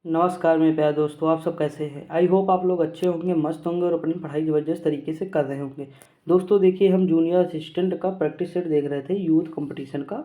नमस्कार मेरे प्यारे दोस्तों, आप सब कैसे हैं। आई होप आप लोग अच्छे होंगे, मस्त होंगे और अपनी पढ़ाई ज़बरदस्त तरीके से कर रहे होंगे। दोस्तों देखिए, हम जूनियर असिस्टेंट का प्रैक्टिस सेट देख रहे थे यूथ कंपटीशन का,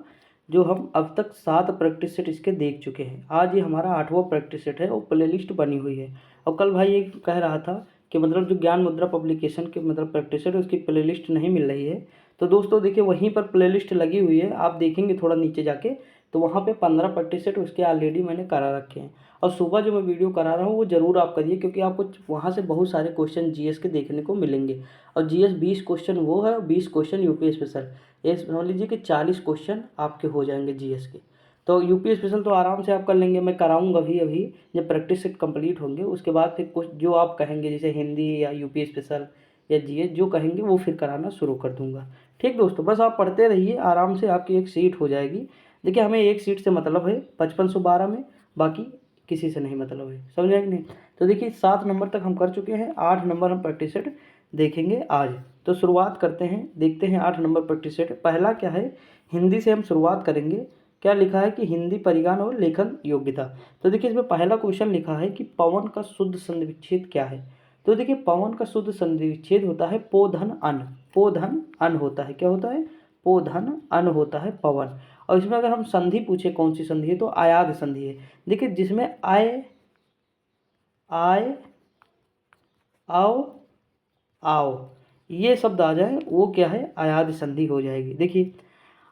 जो हम अब तक 7 प्रैक्टिस सेट इसके देख चुके हैं। आज ये हमारा 8वां प्रैक्टिस सेट है और प्ले लिस्ट बनी हुई है। और कल भाई ये कह रहा था कि मतलब जो ज्ञान मुद्रा पब्लिकेशन के मतलब प्रैक्टिस सेट है उसकी प्ले लिस्ट नहीं मिल रही है। तो दोस्तों देखिए, वहीं पर प्ले लिस्ट लगी हुई है, आप देखेंगे थोड़ा नीचे जाके तो वहाँ पे 15 प्रैक्टिस सेट उसके ऑलरेडी मैंने करा रखे हैं। और सुबह जो मैं वीडियो करा रहा हूँ वो ज़रूर आप करिए, क्योंकि आपको वहाँ से बहुत सारे क्वेश्चन जीएस के देखने को मिलेंगे। और जीएस 20 क्वेश्चन वो है और 20 क्वेश्चन यूपी स्पेशल। ये समझ लीजिए कि 40 क्वेश्चन आपके हो जाएंगे जीएस के। तो यूपी स्पेशल तो आराम से आप कर लेंगे, मैं कराऊंगा भी अभी जब प्रैक्टिस सेट कंप्लीट होंगे। उसके बाद फिर कुछ जो आप कहेंगे जैसे हिंदी या यूपी स्पेशल या जीएस जो कहेंगे वो फिर कराना शुरू कर दूंगा। ठीक दोस्तों, बस आप पढ़ते रहिए, आराम से आपकी एक सीट हो जाएगी। देखिए, हमें एक सीट से मतलब है 5512 में, बाकी किसी से नहीं मतलब है, समझ आए कि नहीं। तो देखिए 7 नंबर तक हम कर चुके हैं, 8 नंबर हम प्रैक्टिस सेट देखेंगे आज। तो शुरुआत करते हैं, देखते हैं 8 नंबर प्रैक्टिस सेट। पहला क्या है, हिंदी से हम शुरुआत करेंगे। क्या लिखा है कि हिंदी परिज्ञान और लेखन योग्यता। तो देखिए इसमें पहला क्वेश्चन लिखा है कि पवन का शुद्ध संधि विच्छेद क्या है। तो देखिए पवन का शुद्ध संधि विच्छेद होता है पो धन अन। पो धन अन होता है, क्या होता है, पो धन अन होता है पवन। और इसमें अगर हम संधि पूछे कौन सी संधि है तो आयाद संधि है। देखिए जिसमें आय, आय, आओ, आओ ये शब्द आ जाए वो क्या है, आयाद संधि हो जाएगी। देखिए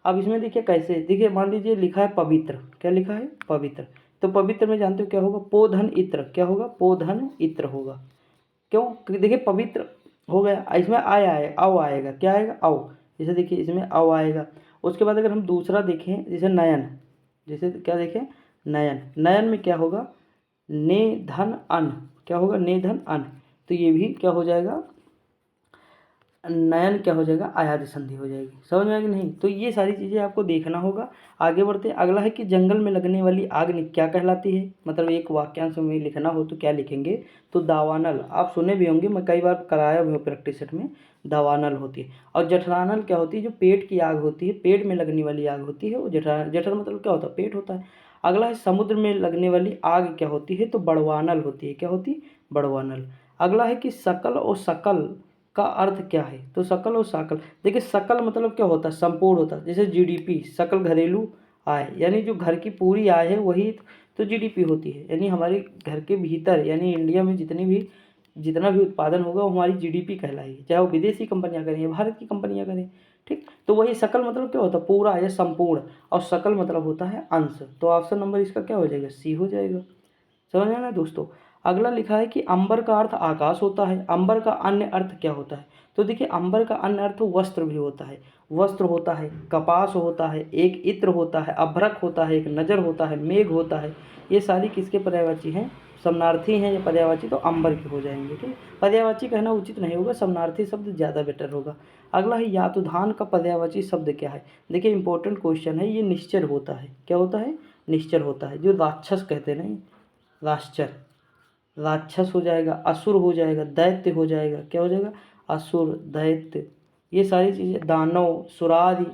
अब इसमें देखिए कैसे, देखिए मान लीजिए लिखा है पवित्र, क्या लिखा है, पवित्र। तो पवित्र में जानते हो क्या होगा, पोधन इत्र, क्या होगा, पोधन इत्र होगा। क्यों, क्योंकि देखिए पवित्र हो गया, इसमें आय आए आओ आएगा, क्या आएगा, आओ। जैसे देखिए इसमें आओ आएगा। उसके बाद अगर हम दूसरा देखें जैसे नयन, जैसे क्या देखें, नयन, नयन में क्या होगा, ने धन अन, क्या होगा, ने धन अन। तो ये भी क्या हो जाएगा, नयन क्या हो जाएगा, आयादी संधि हो जाएगी। समझ में आएगी नहीं। तो ये सारी चीज़ें आपको देखना होगा। आगे बढ़ते, अगला है कि जंगल में लगने वाली आग क्या कहलाती है। मतलब एक वाक्यांश में लिखना हो तो क्या लिखेंगे, तो दावानल। आप सुने भी होंगे, मैं कई बार कराया भी हूँ प्रैक्टिस सेट में, दावानल होती है। और जठरानल क्या होती है, जो पेट की आग होती है, पेट में लगने वाली आग होती है वो जठर, जठर मतलब क्या होता है, पेट होता है। अगला है समुद्र में लगने वाली आग क्या होती है, तो बड़वानल होती है, क्या होती है, बड़वानल। अगला है कि सकल और सकल का अर्थ क्या है, तो सकल और सकल। देखिए सकल मतलब क्या होता है, संपूर्ण होता है। जैसे जीडीपी, सकल घरेलू आय, यानी जो घर की पूरी आय है वही तो जीडीपी होती है। यानी हमारे घर के भीतर, यानी इंडिया में जितना भी उत्पादन होगा वो हमारी जीडीपी कहलाएगी, चाहे वो विदेशी कंपनियां करें या भारत की कंपनियां करें। ठीक, तो वही सकल मतलब क्या होता है, पूरा या संपूर्ण, और सकल मतलब होता है अंश। तो ऑप्शन नंबर इसका क्या हो जाएगा, सी हो जाएगा। समझ में ना दोस्तों। अगला लिखा है कि अंबर का अर्थ आकाश होता है, अंबर का अन्य अर्थ क्या होता है। तो देखिए अंबर का अन्य अर्थ वस्त्र भी होता है, वस्त्र होता है, कपास होता है, एक इत्र होता है, अभ्रक होता है, एक नजर होता है, मेघ होता है। ये सारी किसके पर्यायवाची हैं, समनार्थी हैं या पर्यायवाची, तो अंबर के हो जाएंगे। ठीक, पर्यायवाची कहना उचित नहीं होगा, समनार्थी शब्द ज़्यादा बेटर होगा। अगला है यातुधान का पर्यायवाची शब्द क्या है। देखिए इंपॉर्टेंट क्वेश्चन है, ये निश्चर होता है, क्या होता है, निश्चर होता है। जो राक्षस कहते हैं, नहीं राश्चर, राक्षस हो जाएगा, असुर हो जाएगा, दैत्य हो जाएगा, क्या हो जाएगा, असुर, दैत्य। ये सारी चीज़ें, दानव, सुरादि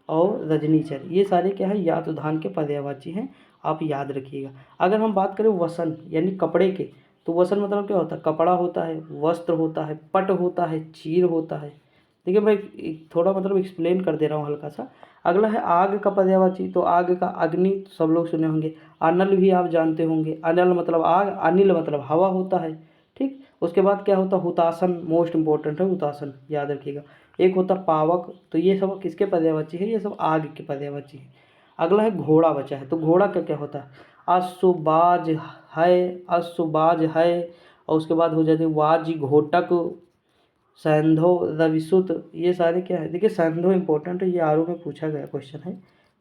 और रजनीचर, ये सारे क्या है, यातुधान के पर्यायवाची हैं, आप याद रखिएगा। अगर हम बात करें वसन यानी कपड़े के, तो वसन मतलब क्या होता है, कपड़ा होता है, वस्त्र होता है, पट होता है, चीर होता है। देखिए मैं थोड़ा मतलब एक्सप्लेन कर दे रहा हूँ हल्का सा। अगला है आग का पर्यायवाची, तो आग का अग्नि सब लोग सुने होंगे, अनल भी आप जानते होंगे, अनल मतलब आग, अनिल मतलब हवा होता है। ठीक, उसके बाद क्या होता है, हुतासन, मोस्ट इंपॉर्टेंट है हुतासन, याद रखिएगा। एक होता पावक, तो ये सब किसके पर्यायवाची है, ये सब आग के पर्यायवाची है। अगला है घोड़ा बचा है, तो घोड़ा क्या क्या होता है, अश्वबाज है, अश्वबाज है। और उसके बाद हो जाते वाजी, घोटक, सैंधो, रविसुत, ये सारे क्या है। देखिए सैंधो इंपॉर्टेंट है, ये आरओ में पूछा गया क्वेश्चन है,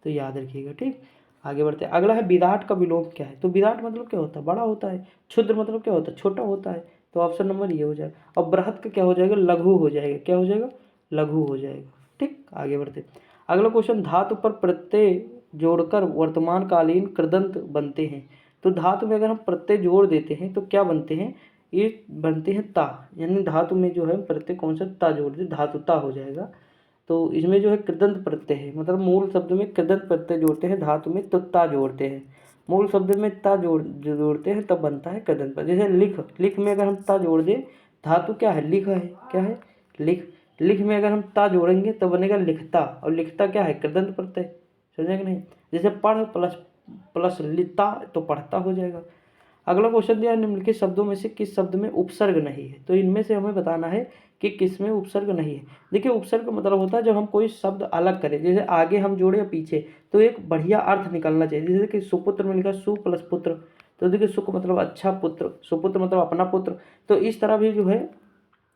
तो याद रखिएगा। ठीक, आगे बढ़ते हैं। अगला है विराट का विलोम क्या है। तो विराट मतलब क्या होता है, बड़ा होता है। क्षुद्र मतलब क्या होता है, छोटा होता है। तो ऑप्शन नंबर ये हो जाएगा। और बृहत का क्या हो जाएगा, लघु हो जाएगा, क्या हो जाएगा, लघु हो जाएगा। ठीक, आगे बढ़ते हैं। अगला क्वेश्चन, धातु पर प्रत्यय जोड़कर वर्तमान कालीन कृदंत बनते हैं। तो धातु में अगर हम प्रत्यय जोड़ देते हैं तो क्या बनते हैं, ये बनते हैं ता, यानी धातु में जो है प्रत्यय कौन सा, ता जोड़ दे, धातु ता हो जाएगा। तो इसमें जो है कृदंत प्रत्यय है, मतलब मूल शब्द में कृदंत प्रत्यय जोड़ते हैं, धातु में तो ता जोड़ते हैं। मूल शब्द में ता जोड़ते हैं तब बनता है कृदंत पर। जैसे लिख, लिख में अगर हम ता जोड़ दें, धातु क्या है, लिख है, क्या है, लिख। लिख में अगर हम ता जोड़ेंगे तो बनेगा लिखता, और लिखता क्या है, कृदंत प्रत्यय, समझे कि नहीं। जैसे पढ़ प्लस प्लस लिखता तो पढ़ता हो जाएगा। अगला क्वेश्चन दिया, निम्नलिखित शब्दों में से किस शब्द में उपसर्ग नहीं है। तो इनमें से हमें बताना है कि किस में उपसर्ग नहीं है। देखिए उपसर्ग का मतलब होता है जब हम कोई शब्द अलग करें, जैसे आगे हम जोड़े या पीछे, तो एक बढ़िया अर्थ निकलना चाहिए। जैसे कि सुपुत्र में लिखा सु प्लस पुत्र, तो देखिए सुख मतलब अच्छा पुत्र, सुपुत्र मतलब अपना पुत्र, तो इस तरह भी जो है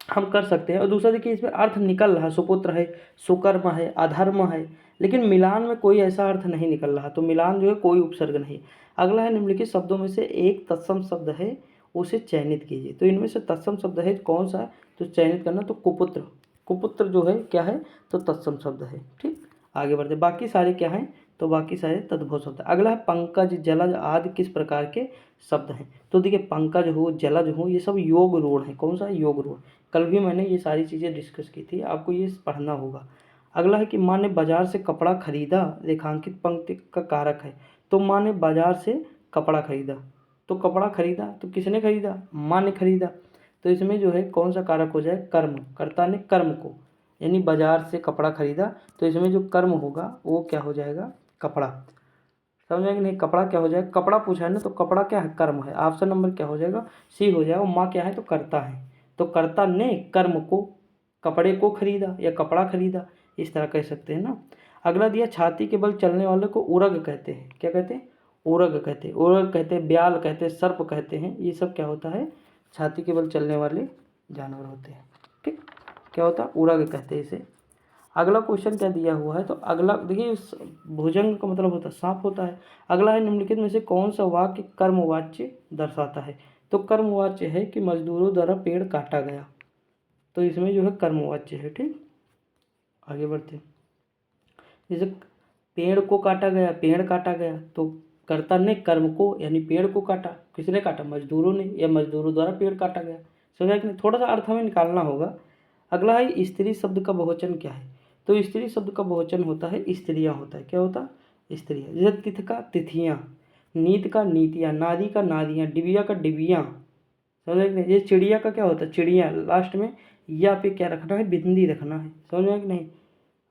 हम कर सकते हैं। और दूसरा देखिए इसमें अर्थ निकल रहा है, सुपुत्र है, सुकर्म है, अधर्म है, लेकिन मिलान में कोई ऐसा अर्थ नहीं निकल रहा, तो मिलान जो है कोई उपसर्ग नहीं। अगला है, निम्नलिखित शब्दों में से एक तत्सम शब्द है, उसे चयनित कीजिए। तो इनमें से तत्सम शब्द है कौन सा, तो चयनित करना, तो कुपुत्र, कुपुत्र जो है क्या है, तो तत्सम शब्द है। ठीक, आगे बढ़ते, बाकी सारे क्या हैं, तो बाकी सारे तद्भव शब्द। अगला है, पंकज जलज आदि किस प्रकार के शब्द हैं। तो देखिए पंकज हो, जलज हो, ये सब योग रूढ़ है। कौन सा, योग रूढ़। कल भी मैंने ये सारी चीज़ें डिस्कस की थी, आपको ये पढ़ना होगा। अगला है कि माँ ने बाजार से कपड़ा खरीदा, रेखांकित पंक्ति का कारक है। तो माँ ने बाजार से कपड़ा खरीदा, तो कपड़ा खरीदा तो किसने खरीदा, माँ ने खरीदा, तो इसमें जो है कौन सा कारक हो जाए, कर्म, कर्ता ने कर्म को, यानी बाजार से कपड़ा खरीदा, तो इसमें जो कर्म होगा वो क्या हो जाएगा, कपड़ा। समझ कि नहीं, कपड़ा क्या हो जाएगा, कपड़ा पूछा है ना, तो कपड़ा क्या है, कर्म है। ऑप्शन नंबर क्या हो जाएगा, सी हो जाएगा। माँ क्या है, तो कर्ता है, तो कर्ता ने कर्म को, कपड़े को खरीदा या कपड़ा खरीदा, इस तरह कह सकते हैं ना। अगला दिया, छाती के बल चलने वाले को उरग कहते हैं। क्या कहते हैं, उरग कहते हैं, उरग कहते हैं, ब्याल कहते हैं, सर्प कहते हैं। ये सब क्या होता है, छाती के बल चलने वाले जानवर होते हैं। ठीक, क्या होता है, उरग कहते हैं इसे। अगला क्वेश्चन क्या दिया हुआ है, तो अगला देखिए भुजंग का मतलब होता है सांप होता है। अगला है, निम्नलिखित में से कौन सा वाक्य कर्मवाच्य दर्शाता है। तो कर्मवाच्य है कि मजदूरों द्वारा पेड़ काटा गया, तो इसमें जो है कर्मवाच्य है। ठीक, आगे बढ़ते, जैसे पेड़ को काटा गया, पेड़ काटा गया, तो कर्ता ने कर्म को यानी पेड़ को काटा, किसने काटा, मजदूरों ने, या मजदूरों द्वारा पेड़ काटा गया। समझा कि नहीं, थोड़ा सा अर्थ हमें निकालना होगा। अगला है, स्त्री शब्द का बहुवचन क्या है। तो स्त्री शब्द का बहुवचन होता है स्त्रियाँ होता है। क्या होता है, स्त्रियाँ। जैसे तिथ का तिथियाँ, नीत का नीतियाँ, नारी का नारियाँ, डिबिया का डिबियाँ। समझ में, ये चिड़िया का क्या होता है, चिड़िया, लास्ट में या पे क्या रखना है, बिंदी रखना है। समझ में कि नहीं,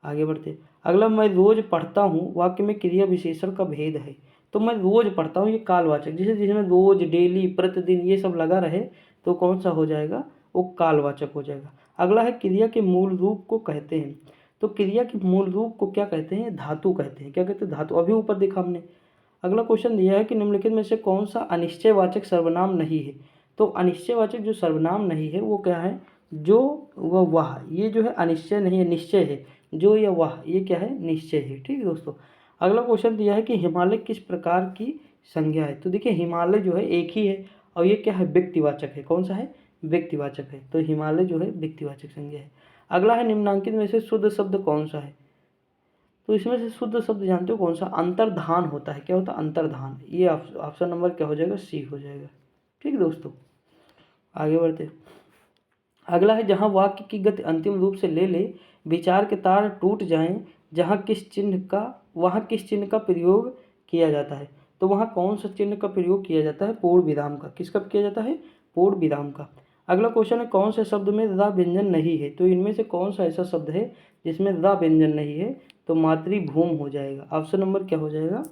आगे बढ़ते। अगला, मैं रोज पढ़ता हूँ, वाक्य में क्रिया विशेषण का भेद है। तो मैं रोज पढ़ता हूँ, ये कालवाचक, जैसे जिसमें रोज, डेली, प्रतिदिन ये सब लगा रहे, तो कौन सा हो जाएगा, वो कालवाचक हो जाएगा। अगला है, क्रिया के मूल रूप को कहते हैं। तो क्रिया के मूल रूप को क्या कहते हैं, धातु कहते हैं। क्या कहते हैं, धातु, अभी ऊपर देखा हमने। अगला क्वेश्चन दिया है कि निम्नलिखित में से कौन सा अनिश्चयवाचक सर्वनाम नहीं है। तो अनिश्चयवाचक जो सर्वनाम नहीं है वो क्या है, जो वह, ये जो है अनिश्चय नहीं है, निश्चय है। जो या वह, ये क्या है, निश्चय है। ठीक है दोस्तों। अगला क्वेश्चन दिया है कि हिमालय किस प्रकार की संज्ञा है। तो देखिए हिमालय जो है एक ही है, और ये क्या है, व्यक्तिवाचक है। कौन सा है, व्यक्तिवाचक है, तो हिमालय जो है व्यक्तिवाचक संज्ञा है। अगला है, निम्नांकित में से शुद्ध शब्द कौन सा है। तो इसमें से शुद्ध शब्द जानते हो कौन सा, अंतर्धान होता है। क्या होता है, अंतर्धान। ये ऑप्शन नंबर क्या हो जाएगा, सी हो जाएगा। ठीक है दोस्तों, आगे बढ़ते। अगला है, जहाँ वाक्य की गति अंतिम रूप से ले ले, विचार के तार टूट जाएं, जहाँ किस चिन्ह का, वहाँ किस चिन्ह का प्रयोग किया जाता है। तो वहाँ कौन सा चिन्ह का प्रयोग किया जाता है, पूर्ण विराम का। किसका किया जाता है, पूर्ण विराम का। अगला क्वेश्चन है, कौन से शब्द में रा व्यंजन नहीं है। तो इनमें से कौन सा ऐसा शब्द है जिसमें रा व्यंजन नहीं है। तो मातृभूम हो जाएगा। ऑप्शन नंबर क्या हो जाएगा,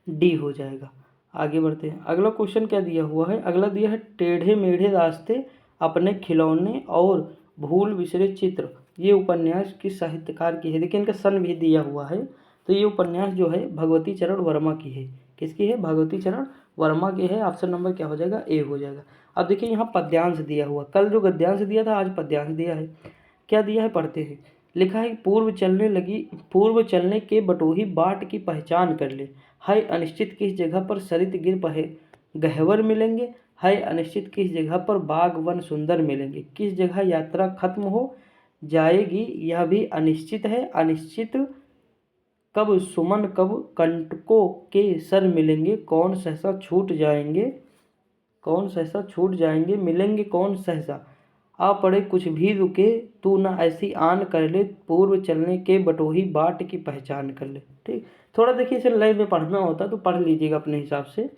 डी हो जाएगा। आगे बढ़ते हैं। अगला क्वेश्चन क्या दिया हुआ है, अगला दिया है, टेढ़े मेढ़े रास्ते, अपने खिलौने और भूल बिसरे चित्र, ये उपन्यास किस साहित्यकार की है। देखिए इनका सन भी दिया हुआ है। तो ये उपन्यास जो है भगवती चरण वर्मा की है। किसकी है, भगवती चरण वर्मा की है। ऑप्शन नंबर क्या हो जाएगा, ए हो जाएगा। अब देखिए यहाँ पद्यांश दिया हुआ, कल जो गद्यांश दिया था आज पद्यांश दिया है। क्या दिया है, पढ़ते हैं। लिखा है, पूर्व चलने के बटोही बाट की पहचान कर ले, हाय अनिश्चित किस जगह पर सरित गिर बहे गहवर मिलेंगे, हाय अनिश्चित किस जगह पर बाग वन सुंदर मिलेंगे, किस जगह यात्रा खत्म हो जाएगी यह भी अनिश्चित है, अनिश्चित कब सुमन कब कंटकों के सर मिलेंगे, कौन सहसा छूट जाएंगे, कौन सहसा छूट जाएंगे, मिलेंगे कौन सहसा, आ पड़े कुछ भी रुके, तू न ऐसी आन कर ले, पूर्व चलने के बटोही बाट की पहचान कर ले। ठीक, थोड़ा देखिए इसे लय में पढ़ना होता है तो पढ़ लीजिएगा अपने हिसाब से।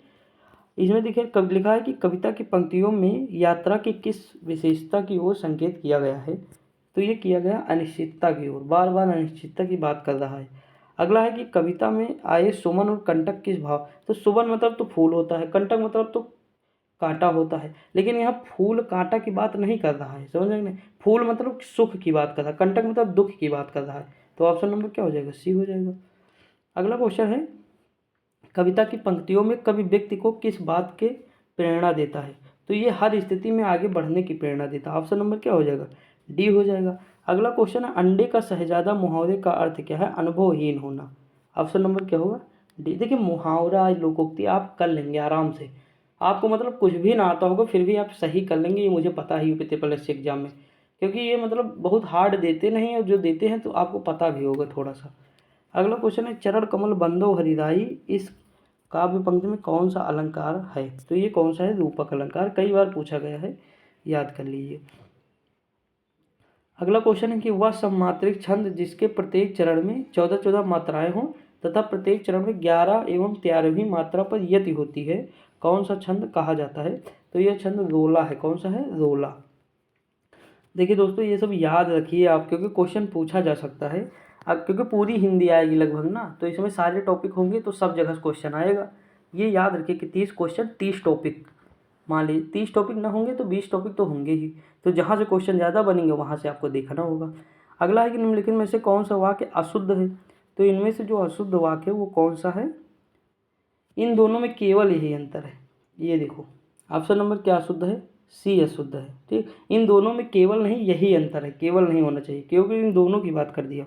इसमें देखिए कब लिखा है कि कविता की पंक्तियों में यात्रा की किस विशेषता की ओर संकेत किया गया है, तो ये किया गया अनिश्चितता की ओर, बार बार अनिश्चितता की बात कर रहा है। अगला है कि कविता में आए सुमन और कंटक किस भाव, तो सुमन मतलब तो फूल होता है, कंटक मतलब तो कांटा होता है, लेकिन यहाँ फूल कांटा की बात नहीं कर रहा है, समझ रहे हैं। फूल मतलब सुख की बात कर रहा है, कंटक मतलब दुख की बात कर रहा है। तो ऑप्शन नंबर क्या हो जाएगा, सी हो जाएगा। अगला क्वेश्चन है कविता की पंक्तियों में कवि व्यक्ति को किस बात के प्रेरणा देता है, तो ये हर स्थिति में आगे बढ़ने की प्रेरणा देता है। ऑप्शन नंबर क्या हो जाएगा, डी हो जाएगा। अगला क्वेश्चन है अंडे का शहजादा मुहावरे का अर्थ क्या है, अनुभवहीन होना। ऑप्शन नंबर क्या होगा, डी। देखिए मुहावरा लोकोक्ति आप कर लेंगे आराम से, आपको मतलब कुछ भी ना आता होगा फिर भी आप सही कर लेंगे, ये मुझे पता है यूपी प्लस एग्जाम में, क्योंकि ये मतलब बहुत हार्ड देते नहीं और जो देते हैं तो आपको पता भी होगा थोड़ा सा। अगला क्वेश्चन है चरण कमल बंदो हरिदाई इस काव्य पंक्ति में कौन सा अलंकार है, तो ये कौन सा है, रूपक अलंकार, कई बार पूछा गया है, याद कर लीजिए। अगला क्वेश्चन है कि वह सममात्रिक छंद जिसके प्रत्येक चरण में 14-14 मात्राएं हों तथा प्रत्येक चरण में 11 एवं 13वीं मात्रा पर यति होती है, कौन सा छंद कहा जाता है, तो यह छंद रोला है। कौन सा है, रोला। देखिए दोस्तों ये सब याद रखिए आप, क्योंकि क्वेश्चन पूछा जा सकता है। अब क्योंकि पूरी हिंदी आएगी लगभग ना, तो इसमें सारे टॉपिक होंगे तो सब जगह क्वेश्चन आएगा। ये याद रखिए कि 30 क्वेश्चन 30 टॉपिक, मान लीजिए 30 टॉपिक ना होंगे तो 20 टॉपिक तो होंगे ही, तो जहाँ से क्वेश्चन ज़्यादा बनेंगे वहाँ से आपको देखना होगा। अगला है कि निम्नलिखित में से कौन सा वाक्य अशुद्ध है, तो इनमें से जो अशुद्ध वाक्य है वो कौन सा है, इन दोनों में केवल यही अंतर है। ये देखो ऑप्शन नंबर क्या अशुद्ध है, सी अशुद्ध है। ठीक, इन दोनों में केवल नहीं यही अंतर है, केवल नहीं होना चाहिए क्योंकि इन दोनों की बात कर दिया।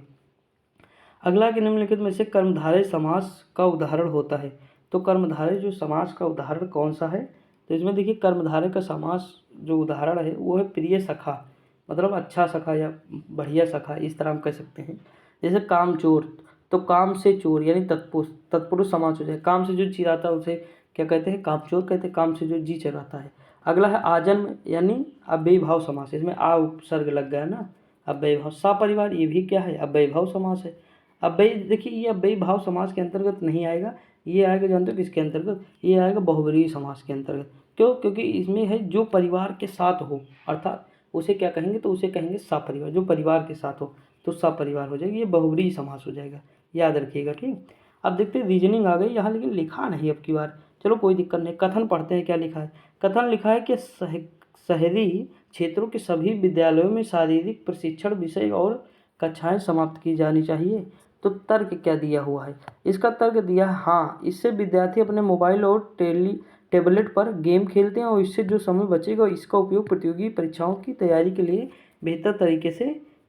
अगला कि निम्नलिखित में से कर्मधारय समास का उदाहरण होता है, तो कर्मधारय जो समास का उदाहरण कौन सा है, तो इसमें देखिए कर्मधारय का समास जो उदाहरण है वो है प्रिय सखा, मतलब अच्छा सखा या बढ़िया सखा, इस तरह हम कह सकते हैं। जैसे कामचोर, तो काम से चोर यानी तत्पुरुष समास हो जाए, काम से जो चिराता है उसे क्या कहते हैं, कामचोर कहते हैं, काम से जो जी चराता है। अगला है आजन्म यानी अव्ययी भाव समास, इसमें आ उपसर्ग लग गया ना, अव्ययी भाव। सपरिवार ये भी क्या है, अव्ययी भाव समास है। अव्ययी देखिए ये अव्ययी भाव समास के अंतर्गत नहीं आएगा, ये आएगा जानते हो किसके अंतर्गत, ये आएगा बहुब्रीहि समास के अंतर्गत। क्यों, क्योंकि इसमें है जो परिवार के साथ हो, अर्थात उसे क्या कहेंगे, तो उसे कहेंगे सपरिवार, जो परिवार के साथ हो तो सपरिवार हो जाएगी, ये बहुब्रीहि समास हो जाएगा, याद रखिएगा। ठीक, अब देखते हैं रीजनिंग आ गई यहाँ, लेकिन लिखा नहीं अब की बार, चलो कोई दिक्कत नहीं। कथन पढ़ते हैं क्या लिखा है। कथन लिखा है कि शहरी क्षेत्रों के सभी विद्यालयों में शारीरिक प्रशिक्षण विषय और कक्षाएं समाप्त की जानी चाहिए, तो तर्क क्या दिया हुआ है, इसका तर्क दिया है हाँ, इससे विद्यार्थी अपने मोबाइल और टेबलेट पर गेम खेलते हैं और इससे जो समय बचेगा इसका उपयोग प्रतियोगी परीक्षाओं की तैयारी के लिए बेहतर तरीके से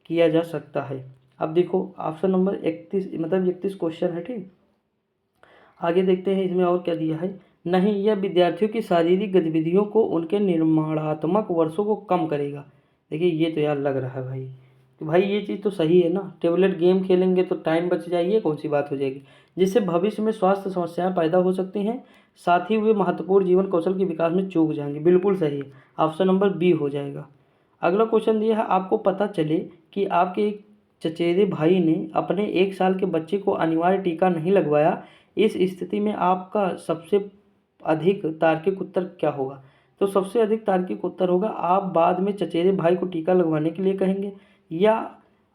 किया जा सकता है। अब देखो ऑप्शन नंबर 31 मतलब 31 क्वेश्चन है। ठीक, आगे देखते हैं इसमें और क्या दिया है। नहीं, यह विद्यार्थियों की शारीरिक गतिविधियों को उनके निर्माणात्मक वर्षों को कम करेगा। देखिए ये तो यार लग रहा है भाई, तो भाई ये चीज़ तो सही है ना, टेबलेट गेम खेलेंगे तो टाइम बच जाएगी, ये कौन सी बात हो जाएगी, जिससे भविष्य में स्वास्थ्य समस्याएं पैदा हो सकती हैं, साथ ही वे महत्वपूर्ण जीवन कौशल के विकास में चूक जाएंगे। बिल्कुल सही है, ऑप्शन नंबर बी हो जाएगा। अगला क्वेश्चन दिया है आपको पता चले कि आपके एक चचेरे भाई ने अपने 1 साल के बच्चे को अनिवार्य टीका नहीं लगवाया, इस स्थिति में आपका सबसे अधिक तार्किक उत्तर क्या होगा, तो सबसे अधिक तार्किक उत्तर होगा आप बाद में चचेरे भाई को टीका लगवाने के लिए कहेंगे, या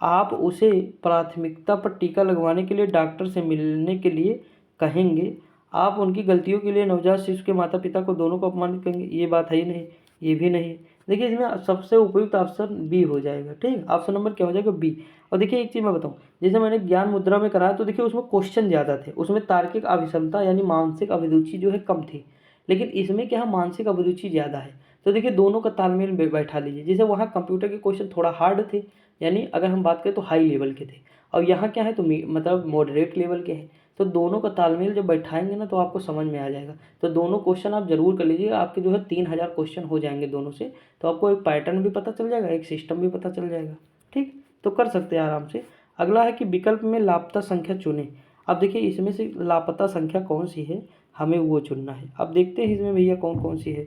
आप उसे प्राथमिकता पर टीका लगवाने के लिए डॉक्टर से मिलने के लिए कहेंगे, आप उनकी गलतियों के लिए नवजात शिशु के माता पिता को दोनों को अपमानित करेंगे। ये बात है ही नहीं, ये भी नहीं। देखिए इसमें सबसे उपयुक्त ऑप्शन बी हो जाएगा। ठीक, ऑप्शन नंबर क्या हो जाएगा, बी। और देखिए एक चीज़ मैं बताऊं, जैसे मैंने ज्ञान मुद्रा में कराया तो देखिए उसमें क्वेश्चन ज़्यादा थे, उसमें तार्किक अभिक्षमता यानी मानसिक अभिरुचि जो है कम थी, लेकिन इसमें क्या है मानसिक अभिरुचि ज़्यादा है। तो देखिए दोनों का तालमेल बैठा लीजिए, जैसे वहाँ कंप्यूटर के क्वेश्चन थोड़ा हार्ड थे, यानी अगर हम बात करें तो हाई लेवल के थे, और यहाँ क्या है तो मतलब मॉडरेट लेवल के हैं, तो दोनों का तालमेल जब बैठाएंगे ना तो आपको समझ में आ जाएगा। तो दोनों क्वेश्चन आप जरूर कर लीजिएगा, आपके जो है 3000 क्वेश्चन हो जाएंगे दोनों से, तो आपको एक पैटर्न भी पता चल जाएगा, एक सिस्टम भी पता चल जाएगा। ठीक, तो कर सकते हैं आराम से। अगला है कि विकल्प में लापता संख्या चुनें। अब देखिए इसमें से लापता संख्या कौन सी है, हमें वो चुनना है। अब देखते हैं इसमें भैया कौन कौन सी है।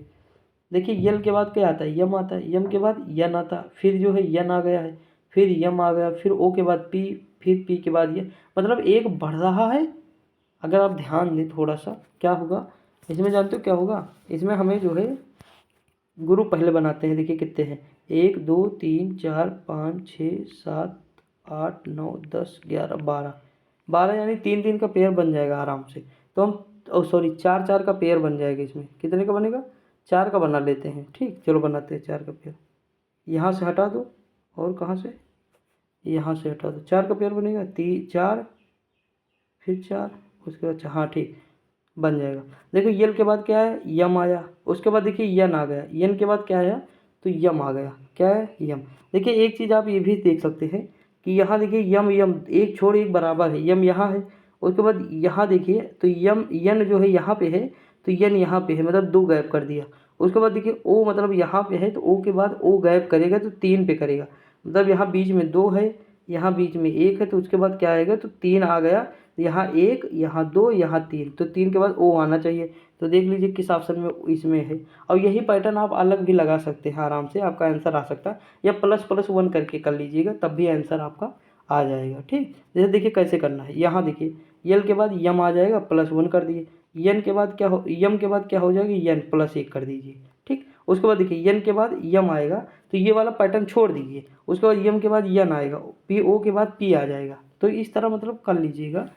देखिए यल के बाद क्या आता है, यम आता है, यम के बाद यन आता, फिर जो है यन आ गया है, फिर यम आ गया, फिर ओ के बाद पी, फिर पी के बाद ये, मतलब एक बढ़ रहा है अगर आप ध्यान दें थोड़ा सा, क्या होगा इसमें, जानते हो क्या होगा इसमें? हमें जो है ग्रुप पहले बनाते हैं। देखिए कितने हैं, 1 2 3 4 5 6 7 8 9 10 11 12, 12 यानी 3 3 का पेयर बन जाएगा आराम से। तो हम सॉरी 4 4 का पेयर बन जाएगा। इसमें कितने का बनेगा? 4 का बना लेते हैं। ठीक, चलो बनाते हैं 4 का पेयर। यहाँ से हटा दो, और कहाँ से? यहाँ से हटा दो। 4 का पेयर बनेगा, 4 फिर 4, उसके बाद हाँ ठीक बन जाएगा। देखो यल के बाद क्या है? यम आया। उसके बाद देखिए यन आ गया। यन के बाद क्या आया? तो यम आ गया। क्या है? यम। देखिए एक चीज़ आप ये भी देख सकते हैं कि यहाँ देखिए यम यम एक छोड़ एक बराबर है, यम यहाँ है। उसके बाद यहाँ देखिए तो यम यन जो है यहाँ पे है, तो यन यहाँ पे है, मतलब 2 गैप कर दिया। उसके बाद देखिए ओ मतलब यहाँ पे है, तो ओ के बाद ओ गैप करेगा तो 3 पे करेगा, मतलब यहाँ बीच में 2 है, यहाँ बीच में 1 है, तो उसके बाद क्या आएगा? तो 3 आ गया। यहाँ 1, यहाँ 2, यहाँ 3, तो 3 के बाद ओ आना चाहिए। तो देख लीजिए किस ऑप्शन में इसमें है। और यही पैटर्न आप अलग भी लगा सकते हैं, आराम से आपका आंसर आ सकता है। या ++1 करके कर लीजिएगा, तब भी आंसर आपका आ जाएगा। ठीक, जैसे देखिए कैसे करना है। यहाँ देखिए यल के बाद यम आ जाएगा, +1 कर दिए। यन के बाद क्या हो, यम के बाद क्या हो जाएगी? यन +1 कर दीजिए। ठीक, उसके बाद देखिए यन के बाद यम आएगा, तो ये वाला पैटर्न छोड़ दीजिए। उसके बाद यम के बाद यन आएगा, पी ओ के बाद पी आ जाएगा। तो इस तरह मतलब कर लीजिएगा।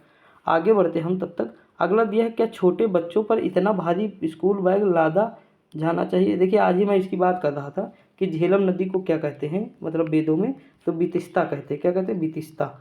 आगे बढ़ते हम तब तक। अगला दिया है, क्या छोटे बच्चों पर इतना भारी स्कूल बैग लादा जाना चाहिए? देखिए आज ही मैं इसकी बात कर रहा था कि झेलम नदी को क्या कहते हैं, मतलब वेदों में तो बितिस्ता कहते हैं। क्या कहते हैं? बितिस्ता,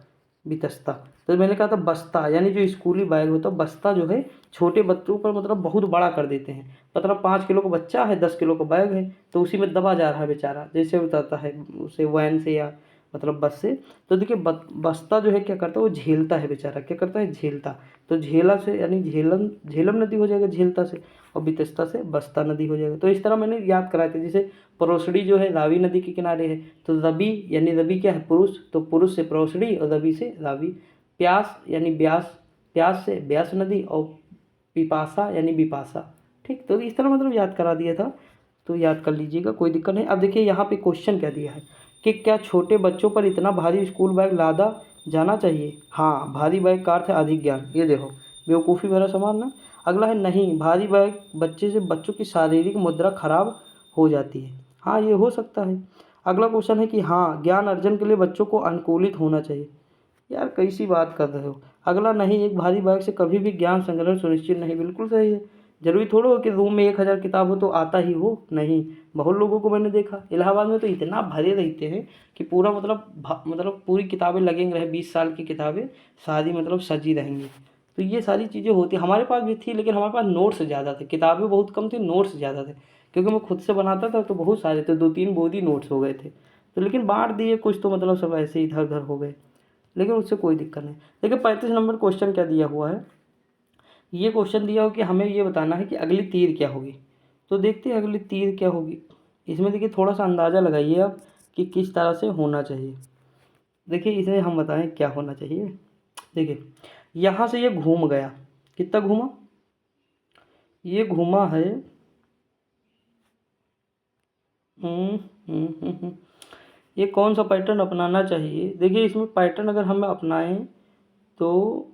बितस्ता। तो मैंने कहा था बस्ता, यानी जो स्कूली बैग होता है बस्ता जो है छोटे बच्चों पर मतलब बहुत बड़ा कर देते हैं। मतलब 5 किलो का बच्चा है, 10 किलो का बैग है, तो उसी में दबा जा रहा है बेचारा, जैसे उतरता है उसे वैन से या मतलब बस से। तो देखिए बस्ता जो है क्या करता है? वो झेलता है बेचारा। क्या करता है? झेलता। तो झेला से यानी झेलम नदी हो जाएगा झेलता से, और बितस्ता से बस्ता नदी हो जाएगा। तो इस तरह मैंने याद कराया था। जैसे परोसड़ी जो है रावी नदी के किनारे है, तो रबी यानी रबी क्या है? पुरुष, तो पुरुष से परोसड़ी और रबी से रावी। प्यास यानी ब्यास, प्यास से ब्यास नदी, और पिपासा यानी बिपाशा। ठीक, तो इस तरह मतलब याद करा दिया था, तो याद कर लीजिएगा, कोई दिक्कत नहीं। अब देखिए यहाँ पे क्वेश्चन क्या दिया है कि क्या छोटे बच्चों पर इतना भारी स्कूल बैग लादा जाना चाहिए? हाँ, भारी बैग का अर्थ है अधिक ज्ञान। ये देखो बेवकूफ़ी भरा सवाल ना। अगला है नहीं, भारी बैग बच्चों की शारीरिक मुद्रा खराब हो जाती है। हाँ, ये हो सकता है। अगला क्वेश्चन है कि हाँ, ज्ञान अर्जन के लिए बच्चों को अनुकूलित होना चाहिए। यार कैसी बात कर रहे हो। अगला नहीं, एक भारी बैग से कभी भी ज्ञान संग्रह सुनिश्चित नहीं। बिल्कुल सही है। जरूरी थोड़ा हो कि रूम में 1000 किताब हो तो आता ही हो, नहीं। बहुत लोगों को मैंने देखा इलाहाबाद में तो इतना भरे रहते हैं कि पूरा मतलब पूरी किताबें लगेंगे रहे, 20 साल की किताबें सारी मतलब सजी रहेंगी। तो ये सारी चीज़ें होती, हमारे पास भी थी, लेकिन हमारे पास नोट्स ज़्यादा थे, किताबें बहुत कम थी, नोट्स ज़्यादा थे। क्योंकि मैं खुद से बनाता था तो बहुत सारे थे, 2-3 बोरी नोट्स हो गए थे। तो लेकिन बांट दिए कुछ, तो मतलब सब ऐसे इधर उधर हो गए, लेकिन उससे कोई दिक्कत नहीं। देखिए 35 नंबर क्वेश्चन क्या दिया हुआ है। ये क्वेश्चन दिया हो कि हमें ये बताना है कि अगली तीर क्या होगी। तो देखते हैं अगली तीर क्या होगी। इसमें देखिए थोड़ा सा अंदाज़ा लगाइए आप कि किस तरह से होना चाहिए। देखिए इसे हम बताएं क्या होना चाहिए। देखिए यहाँ से ये घूम गया, कितना घूमा? ये घूमा है हम्म, हम्म, हम्म, ये कौन सा पैटर्न अपनाना चाहिए? देखिए इसमें पैटर्न अगर हम अपनाएं तो